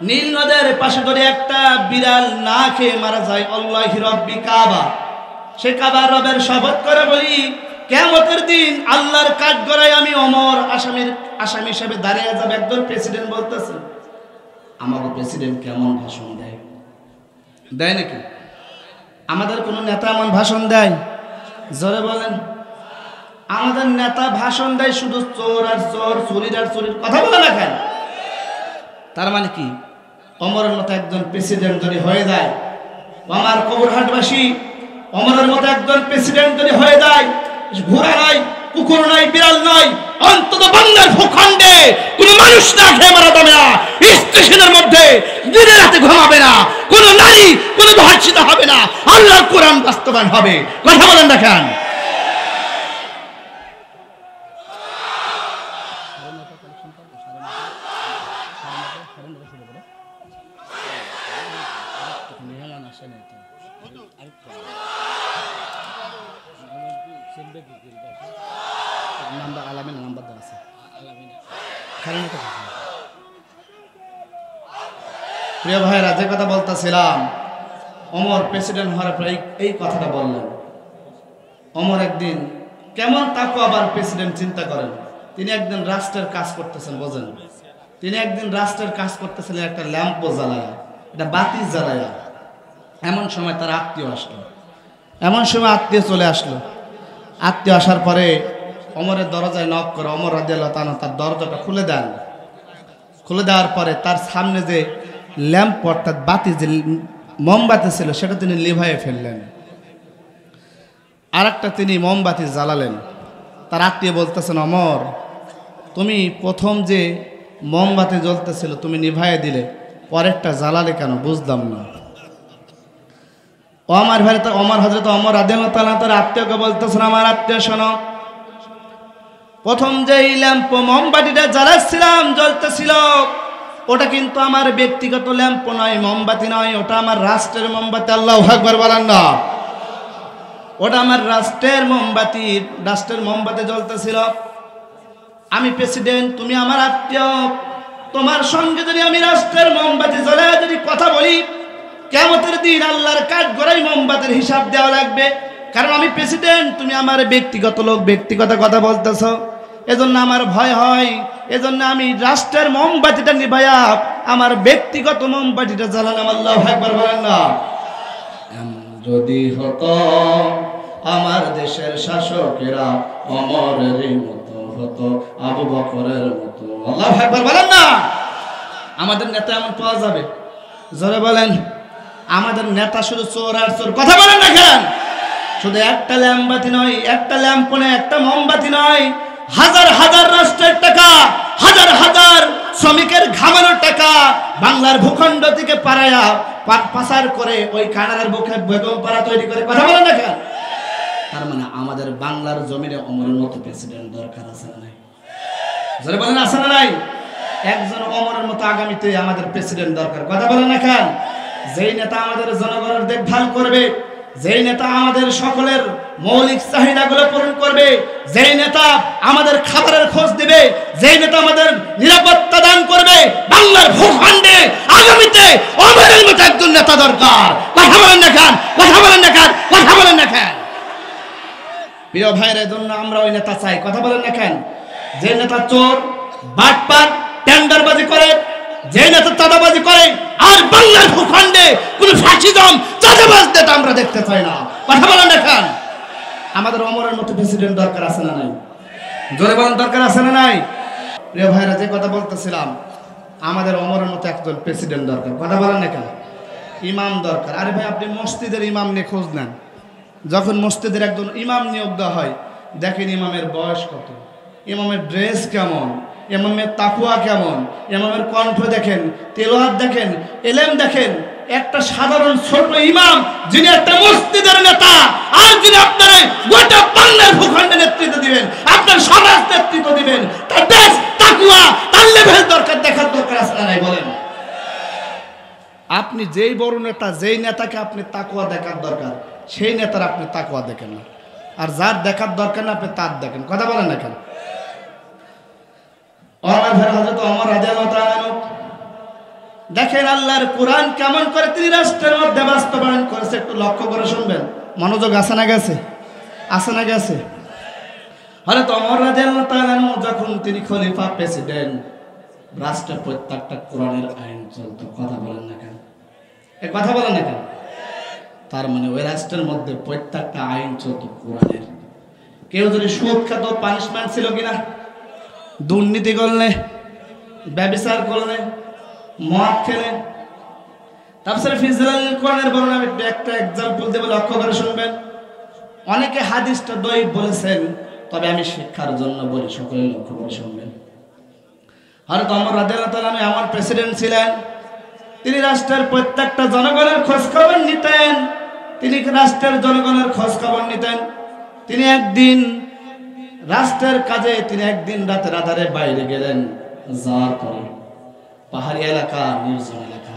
নীল নদের পাশে যদি একটা বিড়াল না খেয়ে মারা যায়, আল্লাহি রব্বি কাবা, সে কাবার রবের শপথ করে বলি, কিয়ামতের দিন আল্লাহর কাঠগড়ায় আমি ওমর আসামি হিসেবে দাঁড়িয়ে যাবে। একজন প্রেসিডেন্ট বলতেছেন। আমাদের প্রেসিডেন্ট কেমন ভাষণ দেয়? দেয় নাকি? আমাদের কোন নেতা এমন ভাষণ দেয়? জোরে বলেন। আমাদের নেতা ভাষণ দেয় শুধু চোর আর চোর, চুরির আর চুরির কথা বলে না কেন? তার মানে কি, ওমরের মতো একজন প্রেসিডেন্ট যদি হয়ে যায়, আমার কবরহাটবাসী, ওমরের মতো একজন প্রেসিডেন্ট যদি হয়ে যায়, ঘোড়া নাই, কুকুর নাই, বিড়াল নাই, অন্তত বাংলার ভূখণ্ডে কোন মানুষ না খেয়ে মারা যাবে না, স্টেশনের মধ্যে দিনে রাতে ঘুমাবে না, কোন নারী কোন ধর্ষিত হবে না, আল্লাহর কোরআন বাস্তবায়ন হবে। কথা বলেন না কেন? প্রিয় ভাইরা, যে কথা বলতেছিলাম, ওমর প্রেসিডেন্ট হওয়ার পরে এই কথাটা বললেন। ওমর একদিন কেমন তাকওয়াবান প্রেসিডেন্ট, চিন্তা করেন। তিনি একদিন রাষ্ট্রের কাজ করতেছেন, বোঝেন, তিনি একদিন রাষ্ট্রের কাজ করতেছিলেন, একটা ল্যাম্প জ্বালায়া, একটা বাতি জ্বালায়া। এমন সময় তার আত্মীয় আসলো, এমন সময় আত্মীয় চলে আসলো। আত্মীয় আসার পরে ওমরের দরজায় নক করে, ওমর রাদিয়াল্লাহু তাআলা তার দরজাটা খুলে দেন। খুলে দেওয়ার পরে তার সামনে যে ল্যাম্প, অর্থাৎ বাতি, যে মোমবাতি ছিল, সেটা তিনি লিভাইয়ে ফেললেন। আর একটা তিনি মোমবাতি জ্বালালেন। তার আত্মীয় বলতেছেন, ওমর তুমি প্রথম যে মোমবাতি জ্বলতেছিল, তুমি নিভাইয়ে দিলে, পরেরটা জ্বালালে কেন বুঝলাম না। ও আমার ভাই, তো ওমর, হযরত ওমর রাদিয়াল্লাহু তাআলা তার আত্মীয়কে বলতেছেন, আমার আত্মীয় শোনো, প্রথম যেই ল্যাম্প মোমবাতিটা জ্বালাচ্ছিলাম জ্বলতেছিল, ওটা কিন্তু আমার ব্যক্তিগত ল্যাম্প নয়, মোমবাতি নয়, ওটা আমার রাষ্ট্রের মোমবাতি। আল্লাহু আকবার বলেন না। ওটা আমার রাষ্ট্রের মোমবাতি, রাষ্ট্রের মোমবাতি জ্বলতেছিল। আমি প্রেসিডেন্ট, তুমি আমার আত্মীয়, তোমার সঙ্গে যদি আমি রাষ্ট্রের মোমবাতি জ্বলে যদি কথা বলি, কিয়ামতের দিন আল্লাহর কাঠগড়ায় মোমবাতির হিসাব দেওয়া লাগবে। কারণ আমি প্রেসিডেন্ট, তুমি আমার ব্যক্তিগত লোক, ব্যক্তিগত কথা বলতেছ, এজন্য আমার ভয় হয়। এজন্য আমি রাষ্ট্রের মোমবাতিটা নিভাইয়া আমার ব্যক্তিগত মোমবাতিটা জ্বালালাম। আল্লাহু আকবার বলেন না। যদি হতো আমার দেশের শাসকেরা ওমরের মতো হতো, আবু বকরের মতো। আল্লাহু আকবার বলেন না। আমাদের নেতা এমন পাওয়া যাবে? জোরে বলেন। আমাদের নেতা শুধু চোর আর চোর, কথা বলেন না কেন? শুধু একটা ল্যাম্পবাতি নয়, একটা ল্যাম্প নয়, একটা মোমবাতি নয়, হাজার হাজার রাষ্ট্রের টাকা, হাজার হাজার শ্রমিকের ঘামানোর টাকা বাংলার ভূখণ্ড থেকে পাড়ায়া পাচার করে ওই কানাডার বুকে বেগম পাড়া তৈরি করে, কথা বলেন না কেন? তার মানে আমাদের বাংলার জমিনে ওমরের মতো প্রেসিডেন্ট দরকার আছে না নাই? যারা বলেন আছে না নাই? একজন ওমরের মতো আগামীতে আমাদের প্রেসিডেন্ট দরকার, কথা বলেন না কেন? যেই নেতা আমাদের জনগণের দেখভাল করবে, যেই নেতা আমাদের সকলের মৌলিক চাহিদাগুলো পূরণ করবে, যেই নেতা আমাদের খাবারের খোঁজ দিবে, যেই নেতা আমাদের নিরাপত্তা দান করবে, বাংলার ভূখণ্ডে আগামীতে ওমরের মতো একজন নেতা দরকার। কথা বলেন না কেন? কথা বলেন না কেন? কথা বলেন না কেন? প্রিয় ভাইয়ের জন্য আমরা ওই নেতা চাই, কথা বলেন না কেন? যে নেতা চোর, বাটপার, টেন্ডারবাজি করে, যে নেতা চাঁদাবাজি করে, আর বাংলার ভূখণ্ডে কোন ফ্যাসিজম চাঁদাবাজ নেতা আমরা দেখতে চাই না, কথা বলেন না কেন? আমাদের ওমরের মতো প্রেসিডেন্ট দরকার আছে না নাই? জোরে বলেন, দরকার আছে না নাই? প্রিয় ভাইরা, যে কথা বলতেছিলাম, আমাদের ওমরের মতো একজন প্রেসিডেন্ট দরকার, কথা বলেন না কেন? ইমাম দরকার। আরে ভাই, আপনি মসজিদের ইমাম নিয়ে খোঁজ নেন। যখন মসজিদের একজন ইমাম নিয়োগ দেওয়া হয়, দেখেন ইমামের বয়স কত, ইমামের ড্রেস কেমন, ইমামের তাকওয়া কেমন, ইমামের কণ্ঠ দেখেন, তেলাওয়াত দেখেন, ইলম দেখেন। একটা সাধারণ ছোট ইমাম যিনি একটা মসজিদের নেতা, আর যিনি আপনার গোটা বাংলার ভূখণ্ডে নেতৃত্ব দিবেন, আপনার সমাজ নেতৃত্ব দিবেন, তার ড্রেস, তাকওয়া, তার লেভেল দরকার, দেখার দরকার আছে না নাই বলেন? আপনি যেই বড় নেতা, যেই নেতাকে আপনি তাকওয়া দেখার দরকার, সেই নেতার আপনি তাকওয়া দেখেন না, আর যার দেখার দরকার না আপনি তার দেখেন, কথা বলেন না কেন? হযরত ওমর রাদিয়াল্লাহু তাআলা দেখেন আল্লাহর কোরআন কেমন করে তিনি রাষ্ট্রের মধ্যে বাস্তবায়ন করেছে, একটু লক্ষ্য করে শুনবেন। মনোযোগ আছে না গেছে? আছে না গেছে? হযরত ওমর রাদিয়াল্লাহু তাআলা যখন তিনি খলিফা, প্রেসিডেন্ট, রাষ্ট্রের প্রত্যেকটা কোরআনের আইন চলতো, কথা বলেন না কেন? এই কথা বলেন না কেন? তার মানে ওই রাষ্ট্রের মধ্যে প্রত্যেকটা আইন চলতো কোরআনের। কেউ যদি সুদ খেত, পানিশমেন্ট ছিল কিনা? দুর্নীতি করলে, ব্যভিচার করলে, মদ খেলে, তাফসীর ফি জিলালিল কোরআনের বর্ণনা আমি একটা एग्जांपल দেব, লক্ষ্য করে শুনবেন। অনেকে হাদিসটা দঈফ বলেছেন, তবে আমি শিক্ষার জন্য বলি, সকলে লক্ষ্য করে শুনবেন। হযরত ওমর রাদিয়াল্লাহু তাআলা এমন প্রেসিডেন্ট ছিলেন, তিনি রাষ্ট্রের প্রত্যেকটা জনগণের খোঁজ খবর নিতেন, তিনি রাষ্ট্রের জনগণের খোঁজ খবর নিতেন। তিনি একদিন রাষ্ট্রের কাজে তিনি একদিন রাতের আধারে বাইরে গেলেন, যাওয়ার পরে পাহাড়ি এলাকা, নির্জন এলাকা,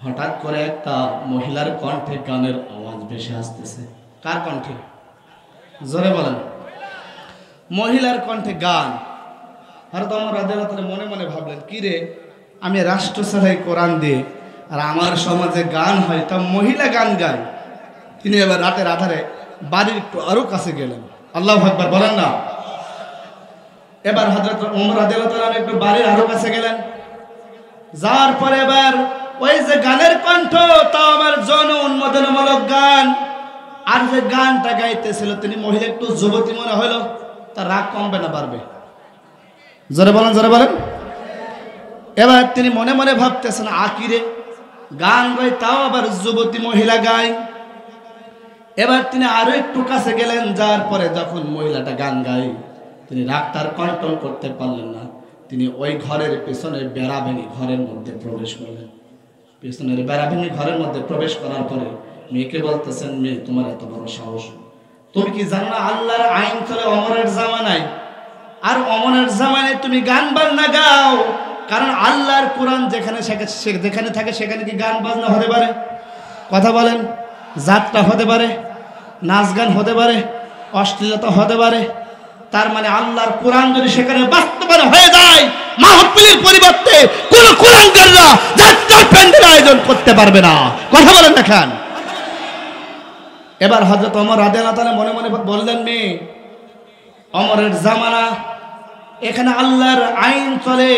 হঠাৎ করে একটা মহিলার কণ্ঠে গানের আওয়াজ ভেসে আসতেছে। কার কণ্ঠে? জোরে বলেন। মহিলার কণ্ঠে গান। হযরত ওমর রাদিয়াল্লাহু তাআলা মনে মনে ভাবলেন, কি রে, আমি রাষ্ট্র চালাই কোরআন দিয়ে, আর আমার সমাজে গান হয়, তা মহিলা গান গায়। তিনি এবার রাতের আধারে বাড়ির একটু আরো কাছে গেলেন। আল্লাহু আকবার বলেন না। এবার হযরত ওমর রাদিয়াল্লাহু তাআলা একটু বাড়ির আরো কাছে গেলেন। যাওয়ার পরে এবার ওই যে গানের কণ্ঠ, তাও আবার জন উন্মোদনমূলক গান, আর যে গানটা গাইতেছিল তিনি মহিলা একটু যুবতী মনে হলো, তার রাগ কমবে না বাড়বে? জোরে বলেন, জোরে বলেন। এবার তিনি মনে মনে ভাবতেছেন, আকিরে, গান গায়, তাও আবার যুবতী মহিলা গায়। এবার তিনি আরো একটু কাছে গেলেন, যাওয়ার পরে যখন মহিলাটা গান গায়, তিনি রাগটার কন্ট্রোল করতে পারলেন না। তিনি ওই ঘরের পেছনের বেড়া ভেঙে ঘরের মধ্যে প্রবেশ করলেন। পেছনের বেড়া ভেঙে ঘরের মধ্যে প্রবেশ করার পরে মেয়েকে বলতেছেন, মেয়ে তোমার এত বড় সাহস, তুমি কি জানো না আল্লাহর আইন চলে অমরের জামানায়, আর অমরের জামানায় তুমি গান বাজনা গাও? কারণ আল্লাহর কোরআন যেখানে যেখানে থাকে সেখানে কি গান বাজনা হতে পারে? কথা বলেন। যাত্রা হতে পারে, নাচ গান হতে পারে, অশ্লীলতা হতে পারে। তার মানে আল্লাহর কোরআন যদি সেখানে বাস্তবায়ন হয়ে যায়, মাহফিলের পরিবর্তে কোন কোরআনকাররা যাত্রার প্যান্ডেল আয়োজন করতে পারবে না। কথা বলেন দেখেন। এবার হযরত ওমর রাদিয়াল্লাহু তাআলা মনে মনে বললেন, মেয়ে ওমরের জামানা, এখানে আল্লাহর আইন চলে।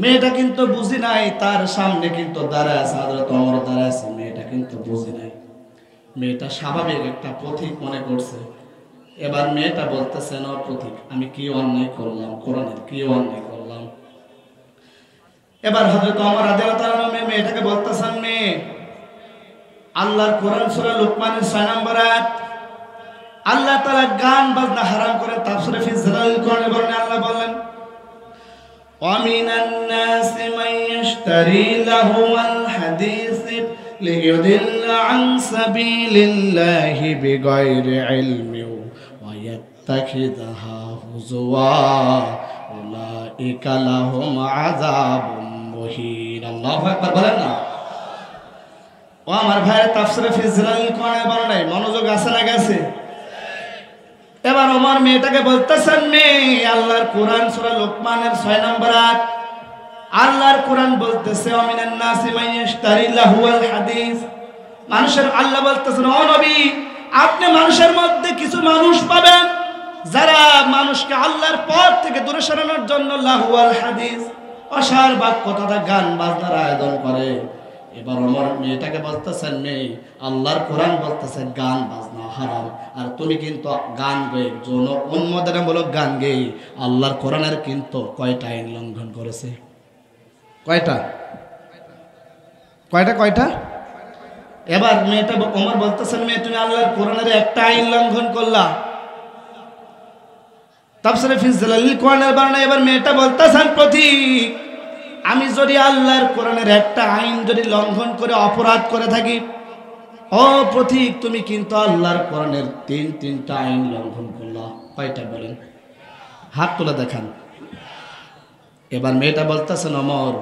মেয়েটা কিন্তু বুঝি নাই, তার সামনে কিন্তু দাঁড়ায় আছে হযরত ওমর দাঁড়ায় আছে, মেয়েটা কিন্তু বুঝি নাই। মেয়েটা স্বাভাবিক একটা পথিক মনে করছে। এবার মেয়েটা বলতেছে, না পথিক, আমি কি অন্যায় করলাম, কোরআনের কি অন্যায় করলাম? এবার হযরত ওমর রাদিয়াল্লাহু তাআলা মেয়েটাকে বলতেছেন, মেয়ে আল্লাহর কোরআন সূরা লুকমানের 6 নম্বর আয়াত, আল্লাহ তাআলা গান বাজনা হারাম করে তাফসীরে ফি জিলালিল কোরআনে বলেন, আল্লাহ বলেন, ওয়ামিনান নাসি মান ইয়াশতারি লাহুল হাদিস লিইউদিল্লা আন সাবিলিল্লাহি বিগাইরি ইলমিন ওয়া ইয়াত্তাখিযুহা হুজুয়া উলাইকা লাহুম আযাবুম মুহিন। আল্লাহু আকবার বলেন না। ও আমার ভাইয়ের তাফসীরে ফি জিলালিল কোরআনে বলেন, নাই মনোযোগ আছে না গেছে? এবার ওমর মেয়েটাকে বলতেছেন, মেয়ে আল্লাহর কোরআন সূরা লুকমানের 6 নম্বর আয়াত, আল্লাহর কোরআন বলতেছে, ওয়ামিনান নাসি মান ইয়াশতারি লাহুল হাদিস। মানুষের আল্লাহ বলতেছেন, ও নবী আপনি মানুষের মধ্যে কিছু মানুষ পাবেন যারা মানুষকে আল্লাহর পথ থেকে দূরে সরানোর জন্য লাহুল হাদিস, অসার বাক্য তথা গান বাজনার আয়োজন করে। এবার ওমর মেয়েটাকে বলতেছেন, মেয়ে আল্লাহর কোরআন বলতেছে গান বাজনা হারাম, আর তুমি কিন্তু গান গেয়ে যৌন উন্মোদনামূলক গান গেয়ে আল্লাহর কোরআনের কিন্তু কয়টা আইন লঙ্ঘন করেছে? কয়টা? এবার মেয়েটা ওমর বলতেছেন, মেয়ে তুমি আল্লাহর কোরআনের একটা আইন লঙ্ঘন করলা। তাফসীরে ফি জিলালিল কোরআনের বর্ণনা। এবার মেয়েটা বলতেছেন, পথিক আমি যদি আল্লাহর কোরআনের একটা আইন যদি লঙ্ঘন করে অপরাধ করে থাকি, ও পথিক তুমি কিন্তু আল্লাহর কোরআনের তিনটা আইন লঙ্ঘন করলা। কয়টা বলেন? হাত তুলে দেখান। এবার মেয়েটা বলতেছেন, ওমর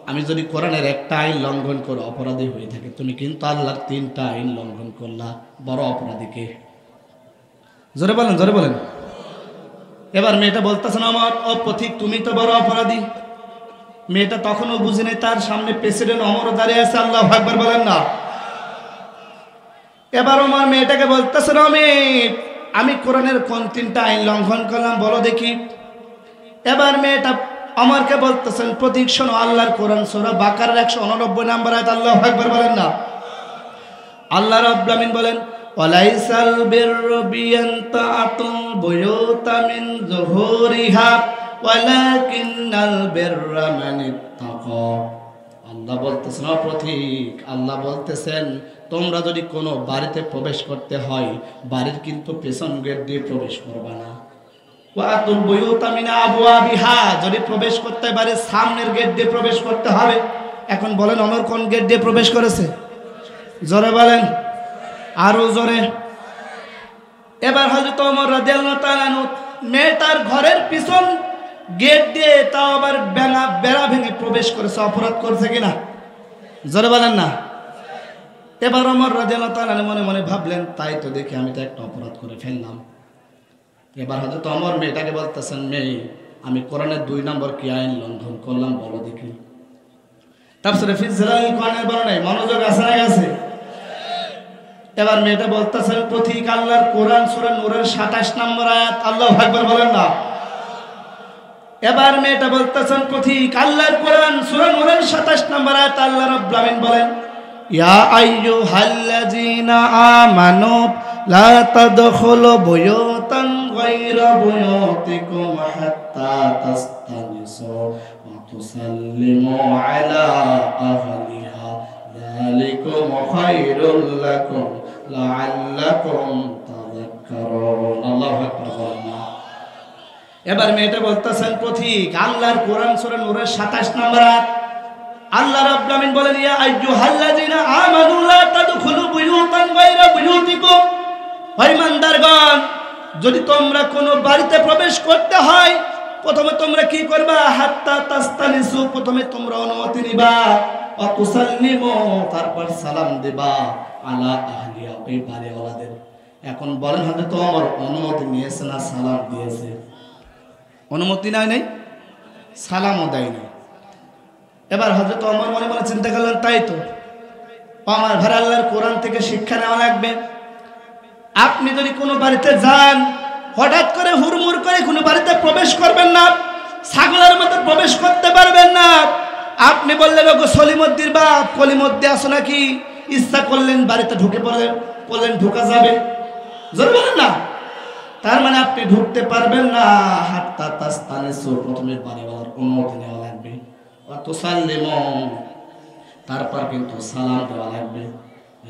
আমি যদি কোরআনের একটা আইন লঙ্ঘন করে অপরাধী হয়ে থাকি, তুমি কিন্তু আল্লাহর তিনটা আইন লঙ্ঘন করলা। বড় অপরাধী কে? জোরে বলেন, জোরে বলেন। এবার মেয়েটা বলতেছেন, ওমর ও পথিক তুমি তো বড় অপরাধী। মেয়েটা তখনও বুঝে নেই, তার সামনে প্রেসিডেন্ট ওমর দাঁড়িয়ে আছে। আল্লাহু আকবার বলেন না। এবার ওমর মেয়েটাকে বলতেছেন, আমি কোরআনের কোন তিনটা আইন লঙ্ঘন করলাম বলো দেখি। এবার মেয়েটা ওমরকে বলতেছেন, প্রতীক শোনো আল্লাহর কোরআন সূরা বাকারার 189 নম্বর আয়াত। আল্লাহু আকবার বলেন না। আল্লাহ রাব্বুল আমিন বলেন, ওয়ালাইসাল বিররু বিয়ানতাতুল বুয়ুতা মিন যুহুরিহা ওয়ালাকিন্নাল বিররা মানিত্তাকা। আল্লাহ বলতেছেন, প্রতীক আল্লাহ বলতেছেন, তোমরা যদি কোনো বাড়িতে প্রবেশ করতে হয়, বাড়ির কিন্তু পেছন গেট দিয়ে প্রবেশ করবা না। ওয়াতুল বুয়ুতা মিন আবওয়াবিহা, যদি প্রবেশ করতে হয় বাড়ির সামনের গেট দিয়ে প্রবেশ করতে হবে। এখন বলেন ওমর কোন গেট দিয়ে প্রবেশ করেছে? জোরে বলেন, আরো জোরে। এবার হযরত ওমর রাদিয়াল্লাহু তাআলা মেয়েটার ঘরের পিছন গেট দিয়ে, তাও আবার বেড়া ভেঙে প্রবেশ করেছে। অপরাধ করছে কিনা? জোরে বলেন না। এবার ওমর রাদিয়াল্লাহু তাআলা মনে মনে ভাবলেন, তাই তো দেখি আমি তো একটা অপরাধ করে ফেললাম। এবার হযরত ওমর মেয়েটাকে বলতেছেন, মেয়ে আমি কোরআনের 2 নম্বর কি আইন লঙ্ঘন করলাম বলো দেখি। তাফসীরে ফি জিলালিল কোরআনের বর্ণনায় মনোযোগ আছে না গেছে? এবার মেয়েটা বলতেছেন, পথিক আল্লাহর কোরআন সূরা নূরের 27 নম্বর আয়াত। আল্লাহু আকবার বলেন না। এবার মেয়েটা বলতেছেন, পথিক আল্লাহর কোরআন সূরা নূরের 27 নম্বর আয়াত আল্লাহ রাব্বুল আমিন বলেন, ইয়া আইয়ুহাল্লাযীনা আমানু লা তাদখুলু বুয়ুতান গায়রা বুয়ুতিকুম হাত্তা তাস্তানিসু ওয়া তুসাল্লিমু আলা আহলিহা যালিকুম খায়রুল লাকুম লাআল্লাকুম তাযাক্কারুন। আল্লাহু আকবার। এবার মেয়েটা বলতেছেন পথিক, আল্লাহর কোরআন সূরা নূরের 27 নম্বর আয়াত, আল্লাহ রাব্বুল আমিন বলেন, ইয়া আইয়ুহাল্লাযীনা আমানু লা তাদখুলু বুয়ুতান গায়রা বুয়ুতিকুম, হে ইমানদারগণ, যদি তোমরা কোনো বাড়িতে প্রবেশ করতে হয় প্রথমে তোমরা কি করবা? হাত্তা তাস্তানিসু, প্রথমে তোমরা অনুমতি নিবা, ওয়া তুসাল্লিমু, তারপর সালাম দিবা, আলা আহলিয়া, ওই বাড়িওয়ালাদের। এখন বলেন হযরত ওমর অনুমতি নিয়েছে না সালাম দিয়েছে? অনুমতি নাই, সালামও দেয়নি। এবার হযরত ওমর মনে মনে চিন্তা করলেন, তাই তো, আমার ভাই আল্লাহর কোরআন থেকে শিক্ষা নেওয়া লাগবে। আপনি যদি কোনো বাড়িতে যান, হঠাৎ করে হুড়মুড় করে কোনো বাড়িতে প্রবেশ করবেন না, ছাগলের মতো প্রবেশ করতে পারবেন না। আপনি বললেন, ওগো সলিমদ্দির বাপ, কলিমদ্দি আসো নাকি? ইচ্ছা করলেন বাড়িতে ঢুকে বললেন ঢোকা যাবে, জোরে বলেন না। তার মানে আপনি ঢুকতে পারবেন না। হাত্তা তাস্তানিসু, প্রথমে বাড়িওয়ালার অনুমতি নেওয়া লাগবে, ওয়া তুসাল্লিমু, তারপর কিন্তু সালাম দেওয়া লাগবে।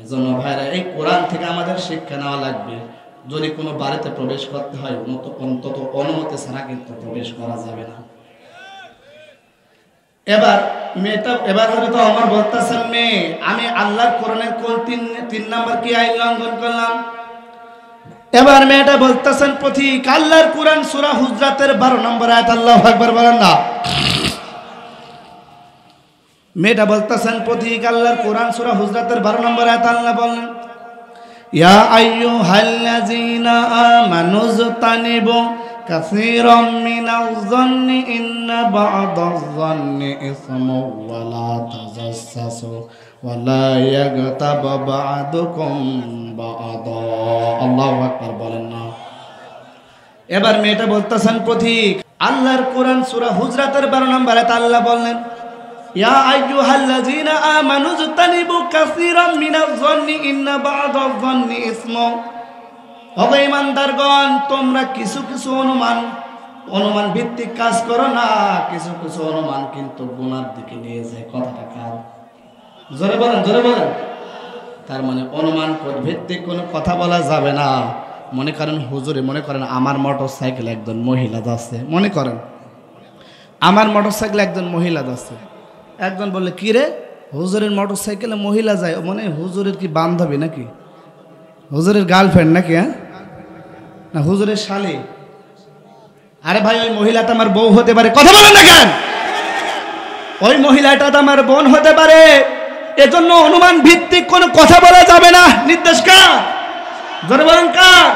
এজন্য ভাইরা, এই কোরআন থেকে আমাদের শিক্ষা নেওয়া লাগবে, যদি কোনো বাড়িতে প্রবেশ করতে হয় অন্তত অনুমতি ছাড়া কিন্তু প্রবেশ করা যাবে না। এবার হয়তো আমার বলতেছেন, মেয়ে, আমি আল্লাহর কোরআনের কোন তিন নাম্বার কি আইন লঙ্ঘন করলাম? এবার মেয়েটা বলতেছেন পথিক, আল্লাহর কোরআন সূরা হুজরাতের 12 নম্বর আয়াত, আল্লাহু আকবার বলেন না। মেয়েটা বলতেছেন পথিক, আল্লাহর কোরআন সূরা হুজরাতের 12 নম্বর আয়াত আল্লাহ বলেন, ইয়া আইয়ুহাল্লাযীনা আমানুযতানিবু কাসীরাম মিনায-যন্নি ইন্না বা'দায-যন্নি ইসমুন ওয়া লা তাজাসসাসু ওয়া লা ইয়াগতাব বা'দুকুম বা'দা। আল্লাহু আকবার বলেন না। এবার মেয়েটা বলতেছেন পথিক, আল্লাহর কোরআন সূরা হুজরাতের 12 নম্বর আয়াত আল্লাহ বলেন, ইয়া আইয়ুহাল্লাযীনা আমানুযতানিবু কাসীরাম মিনায-যন্নি ইন্না বা'দায-যন্নি ইসমুন, ওগো ঈমানদারগণ, তোমরা কিছু কিছু অনুমান ভিত্তিক কাজ করো না, কিছু কিছু অনুমান কিন্তু গুনার দিকে নিয়ে যায়। কথাটা কার? জোরে বলেন, জোরে বলেন। তার মানে অনুমান ভিত্তিক কোনো কথা বলা যাবে না। মনে করেন হুজুরে, মনে করেন আমার মোটরসাইকেল একজন মহিলা যাচ্ছে, মনে করেন আমার মোটরসাইকেল একজন মহিলা যাচ্ছে। একজন বললে, কি রে, হুজুরের মোটরসাইকেলে মহিলা যায়, মানে হুজুরের কি বান্ধবী নাকি, হুজুরের গার্লফ্রেন্ড নাকি? হ্যাঁ, না হুজুরের শালী? আরে ভাই, ওই মহিলাটা আমার বউ হতে পারে। কথা বলেন না কেন? ওই মহিলাটা তো আমার বোন হতে পারে। এজন্য অনুমান ভিত্তিক কোনো কথা বলা যাবে না। নির্দেশ কার? জোরে বলেন কার?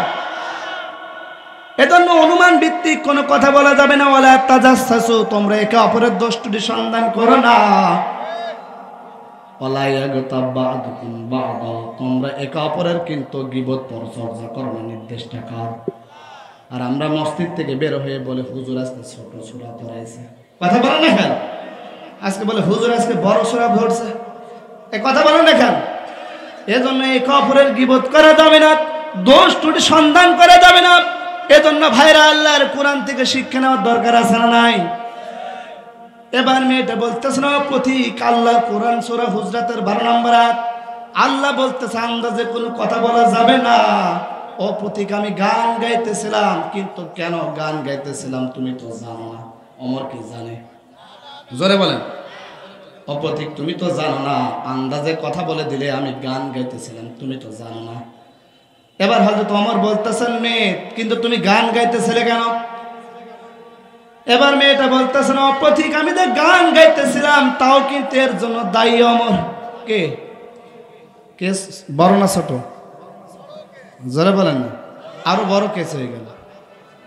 এজন্য অনুমান ভিত্তিক কোনো কথা বলা যাবে না। ওয়ালা তাজাসসাসু, তোমরা একে অপরের দোষ ত্রুটি সন্ধান করো না। ওয়ালা ইয়াগতাব বা'দুকুম বা'দা, তোমরা একে অপরের কিন্তু গীবত পরচর্চা করো না। নির্দেশটা কার? আর আমরা মসজিদ থেকে বের হয়ে বলে, হুজুর আজকে ছোট সূরা পড়াইছে। কথা বলেন না কেন? আজকে বলে হুজুর আজকে বড় সূরা পড়ছে। এই কথা বলেন না কেন? এজন্য একে অপরের গীবত করা যাবে না, দোষ ত্রুটি সন্ধান করা যাবে না। এজন্য ভাইরা, আল্লাহর কোরআন থেকে শিক্ষা নেওয়ার দরকার আছে না নাই? এবার মেয়েটা বলতেছে না পথিক, আল্লাহর কোরআন সূরা হুজরাতের 12 নম্বর আয়াত আল্লাহ বলতেছে, আন্দাজে কোনো কথা বলা যাবে না। ও পথিক, আমি গান গাইতেছিলাম, কিন্তু কেন গান গাইতেছিলাম তুমি তো জানো না। ওমর কি জানে? জোরে বলেন। ও পথিক, তুমি তো জানো না, আন্দাজে কথা বলে দিলে আমি গান গাইতেছিলাম, তুমি তো জানো না। এবার হযরত ওমর বলতেছেন, মেয়ে, কিন্তু তুমি গান গাইতেছিলে কেন? এবার মেয়েটা বলতেছেন, ও পথিক, আমি তো গান গাইতেছিলাম, তাও কিন্তু এর জন্য দায়ী ওমর। কে কে? বড় না ছোট? জোরে বলেন না। আরো বড় কেস হয়ে গেল।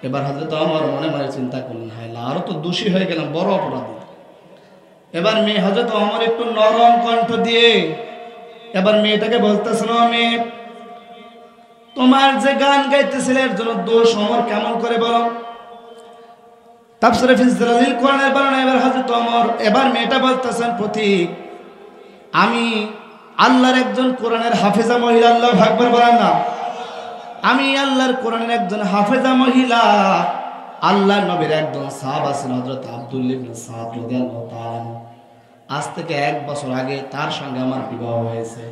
এবার হযরত ওমর মনে মনে চিন্তা করলেন, হায় আল্লাহ, আরো তো দোষী হয়ে গেলাম, বড় অপরাধী। এবার মেয়ে হযরত ওমর একটু নরম কণ্ঠ দিয়ে এবার মেয়েটাকে বলতেছেন, ও মেয়ে, তোমার যে গান গাইতেছিলে এর জন্য দোষ ওমর কেমন করে বলো? তাফসীরে ফি জিলালিল কোরআনের বর্ণনা। এবার হযরত ওমর, এবার মেয়েটা বলতেছেন, পথিক, আমি আল্লাহর একজন কোরআনের হাফেজা মহিলা। আল্লাহু আকবার বলেন না। আমি আল্লাহর কোরআনের একজন হাফেজা মহিলা। আল্লাহর নবীর একজন সাহাবা ছিলেন হযরত আব্দুল্লাহ ইবনে সাদ রাদিয়াল্লাহু তাআলা। আজ থেকে 1 বছর আগে তার সঙ্গে আমার বিবাহ হয়েছে।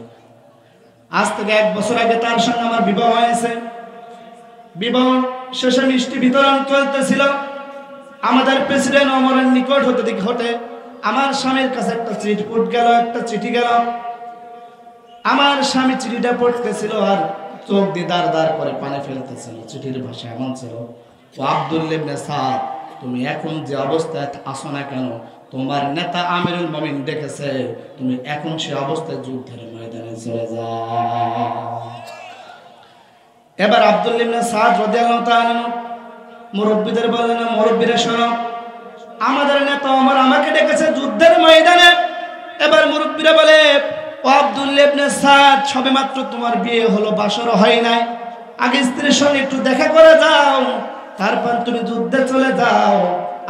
আজ থেকে 1 বছর আগে তার সঙ্গে আমার বিবাহ হয়েছে। বিবাহ শেষে মিষ্টি বিতরণ চলতেছিল। আমাদের প্রেসিডেন্ট ওমরের নিকট হতে দিক হতে আমার স্বামীর কাছে একটা চিঠি গেল। আমার স্বামী চিঠিটা পড়তেছিল আর চোখ দিয়ে দাঁড় দাঁড় করে পানি ফেলতেছিল। চিঠির ভাষা এমন ছিল, ও আব্দুল্লাহ ইবনে সাদ, তুমি এখন যে অবস্থায় আসো না কেন, তোমার নেতা আমিরুল মুমিন ডেকেছে, তুমি এখন সে অবস্থায় যুদ্ধের ময়দানে চলে যাও। এবার আব্দুল্লাহ ইবনে সাদ রাদিয়াল্লাহু তাআলা মুরব্বিদের বললেন, মুরব্বিরা শোনো, আমাদের নেতা ওমর আমাকে ডেকেছে যুদ্ধের ময়দানে। এবার মুরব্বিরা বলে, ও আব্দুল্লাহ ইবনে সাদ, সবেমাত্র তোমার বিয়ে হলো, বাসরও হয় নাই, আগে স্ত্রীর সঙ্গে একটু দেখা করে যাও, তারপর তুমি যুদ্ধে চলে যাও।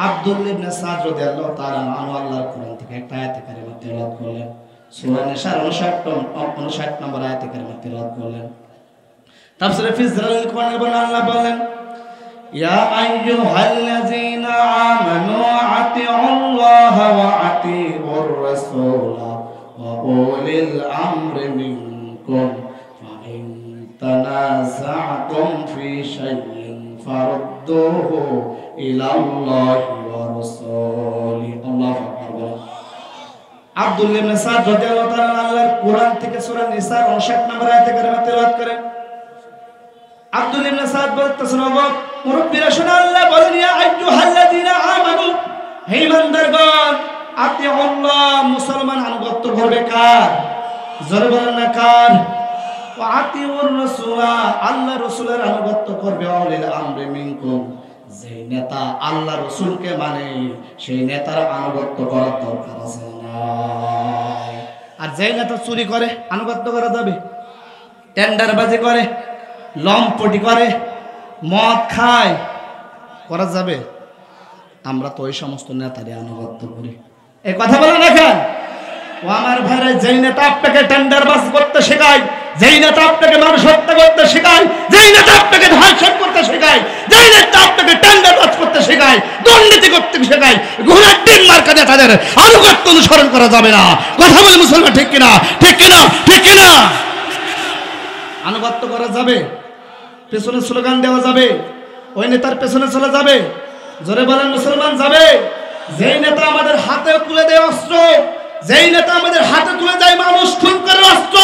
আব্দুল্লাহ ইবনে সাদ রাদিয়াল্লাহু তাআলা আনহু আল্লাহর কোরআন থেকে একটা আয়াতে কারিমা তেলাওয়াত করলেন। সূরা নিসার 59 নম্বর আয়াতে কারিমা তেলাওয়াত করলেন। তাফসীরে ফি জিলালিল কোরআনের বর্ণনা আল্লাহ বলেন, ইয়া আইয়ুহাল্লাযীনা আমানু আতিউল্লাহা ওয়া আতিউর রাসূলা ওয়া উলিল আমরি মিনকুম ফাইন তানাযা'তুম ফি শাইইন ফারুদ্দুহু ইলাল্লাহি ওয়া রাসূলি। আল্লাহু আকবার। আব্দুল্লাহ ইবনে সাদ রাদিয়াল্লাহু তাআলা আল্লাহর কোরআন থেকে সূরা নিসার 59 নম্বর আয়াতে কারিমা তেলাওয়াত করেন। আব্দুল্লাহ ইবনে সাদ বলতেছেন, ওগো মুরব্বিরা শোনো, আল্লাহ বলেন, ইয়া আইয়ুহাল্লাযীনা আমানু, হে ঈমানদারগণ, আতিউল্লাহ, মুসলমান আনুগত্য করবে কার? জোরে বলেন না কার? ওয়া আতিউর রাসূলা, আল্লাহ রাসূলের আনুগত্য করবে, উলিল আমরি মিনকুম, যে নেতা আল্লাহ রাসূলকে মানে সেই নেতার আনুগত্য করার দরকার আছে না। আর যে নেতা চুরি করে আনুগত্য করা যাবে? টেন্ডারবাজি করে, লম্পটি করে, মদ খায়, করা যাবে? আমরা তো ওই সমস্ত নেতারই আনুগত্য করি। এই কথা বলে দেখেন, ও আমার ভাইরা, যেই নেতা আপনাকে টেন্ডারবাজ করতে শেখায়, যেই নেতা আপনাকে মানুষ হত্যা করতে শেখায়, যেই নেতা আপনাকে ধর্ষণ করতে শেখায়, যেই নেতা আপনাকে টেন্ডারবাজ করতে শেখায়, দুর্নীতি করতে শেখায়, ঘোড়ার ডিম মার্কা নেতাদের আনুগত্য অনুসরণ করা যাবে না। কথা বলে মুসলমান, ঠিক কিনা? ঠিক কিনা? ঠিক কিনা? আনুগত্য করা যাবে? পেছনে স্লোগান দেওয়া যাবে? ওই নেতার পেছনে চলে যাবে? জোরে বলেন মুসলমান, যাবে? যেই নেতা আমাদের হাতে তুলে দেয় অস্ত্র, যেই নেতা আমাদের হাতে তুলে দেয় মানুষ খুন করে অস্ত্র,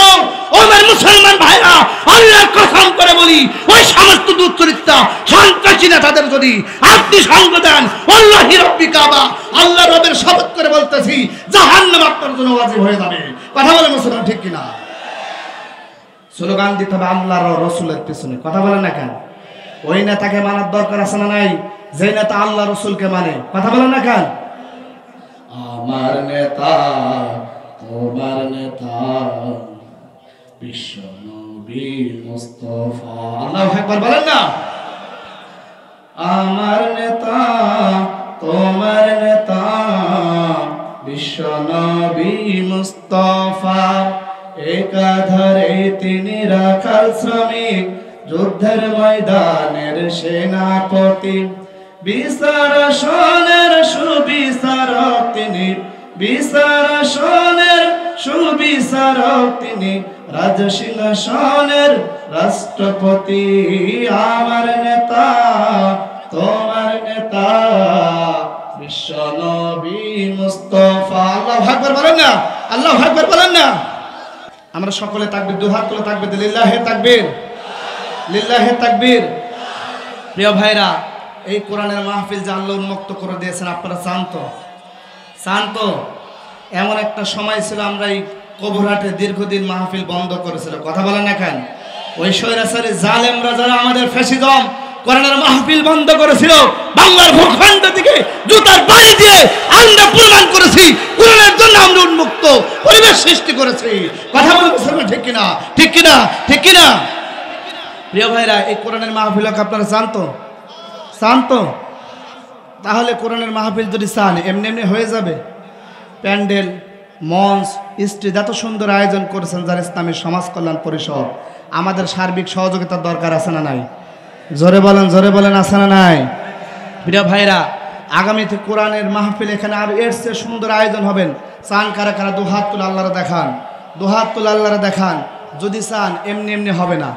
ও আমার মুসলমান ভাইরা, আল্লাহর কসম করে বলি, ওই সমস্ত দুশ্চরিত্রা সন্ত্রাসী নেতাদের যদি আপনি সঙ্গ দেন, আল্লাহি রাব্বি কাবা, আল্লাহ রবের শপথ করে বলতেছি, জাহান্নাম আপনার জন্য ওয়াজিব হয়ে যাবে। কথা বলে মুসলমান, ঠিক কিনা? স্লোগান দিতে হবে আল্লাহর রসুলের পিছনে। কথা বলেন না কেন? ওই নেতাকে মানার দরকার আছে না নাই? যে নেতা আল্লাহ রসুলকে মানে। কথা বলেন না কেন? আমার নেতা, তোমার নেতা, বিশ্ব নবী মুস্তাফা। আল্লাহু আকবার বলেন না? আমার নেতা, তোমার নেতা, বিশ্ব নবী মুস্তাফা, একাধারে তিনি রাখাল শ্রমিক, যুদ্ধের ময়দানের সেনাপতি, বিচারাসনের সুবিচারক তিনি, বিচারাসনের সুবিচারক তিনি, রাজসিংহাসনের রাষ্ট্রপতি। আমার নেতা, তোমার নেতা, বিশ্ব নবী মুস্তাফা। আল্লাহু আকবার বলেন না? আল্লাহু আকবার বলেন না? আমরা সকলে তাকবীর, দুহাত তুলে তাকবীর, লিল্লাহি তাকবীর, লিল্লাহি তাকবীর। প্রিয় ভাইরা, এই কোরআনের মাহফিল যে আল্লাহ উন্মুক্ত করে দিয়েছেন, আপনারা চান তো? চান তো? এমন একটা সময় ছিল আমরা এই কবরহাটে দীর্ঘদিন মাহফিল বন্ধ করেছিল। কথা বলেন না কেন? ওই স্বৈরাচারী জালেমরা যারা আমাদের ফ্যাসিজম কোরআনের মাহফিল বন্ধ করেছিল, বাংলার ভূখণ্ড থেকে জুতার বাড়ি দিয়ে আমরা প্রমাণ করেছি কোরআনের জন্য আমরা উন্মুক্ত পরিবেশ সৃষ্টি করেছি। কথা বলে মুসলমান, ঠিক কিনা? ঠিক কিনা? ঠিক কিনা? প্রিয় ভাইরা, এই কোরআনের মাহফিলকে আপনারা চান তো? চান তো? তাহলে কোরআনের মাহফিল যদি চান, এমনি এমনি হয়ে যাবে? প্যান্ডেল, মঞ্চ, স্টেজ এত সুন্দর আয়োজন করেছেন যারা ইসলামী সমাজ কল্যাণ পরিষদ, আমাদের সার্বিক সহযোগিতার দরকার আছে না নাই? জোরে বলেন, জোরে বলেন, আছে না নাই? প্রিয় ভাইরা, আগামীতে কোরআনের মাহফিল এখানে আর এর চেয়ে সুন্দর আয়োজন হবেন। চান কারা কারা? দুহাত তুলে আল্লাহরা দেখান, দুহাত তুলে আল্লাহরা দেখান। যদি চান, এমনি এমনি হবে না।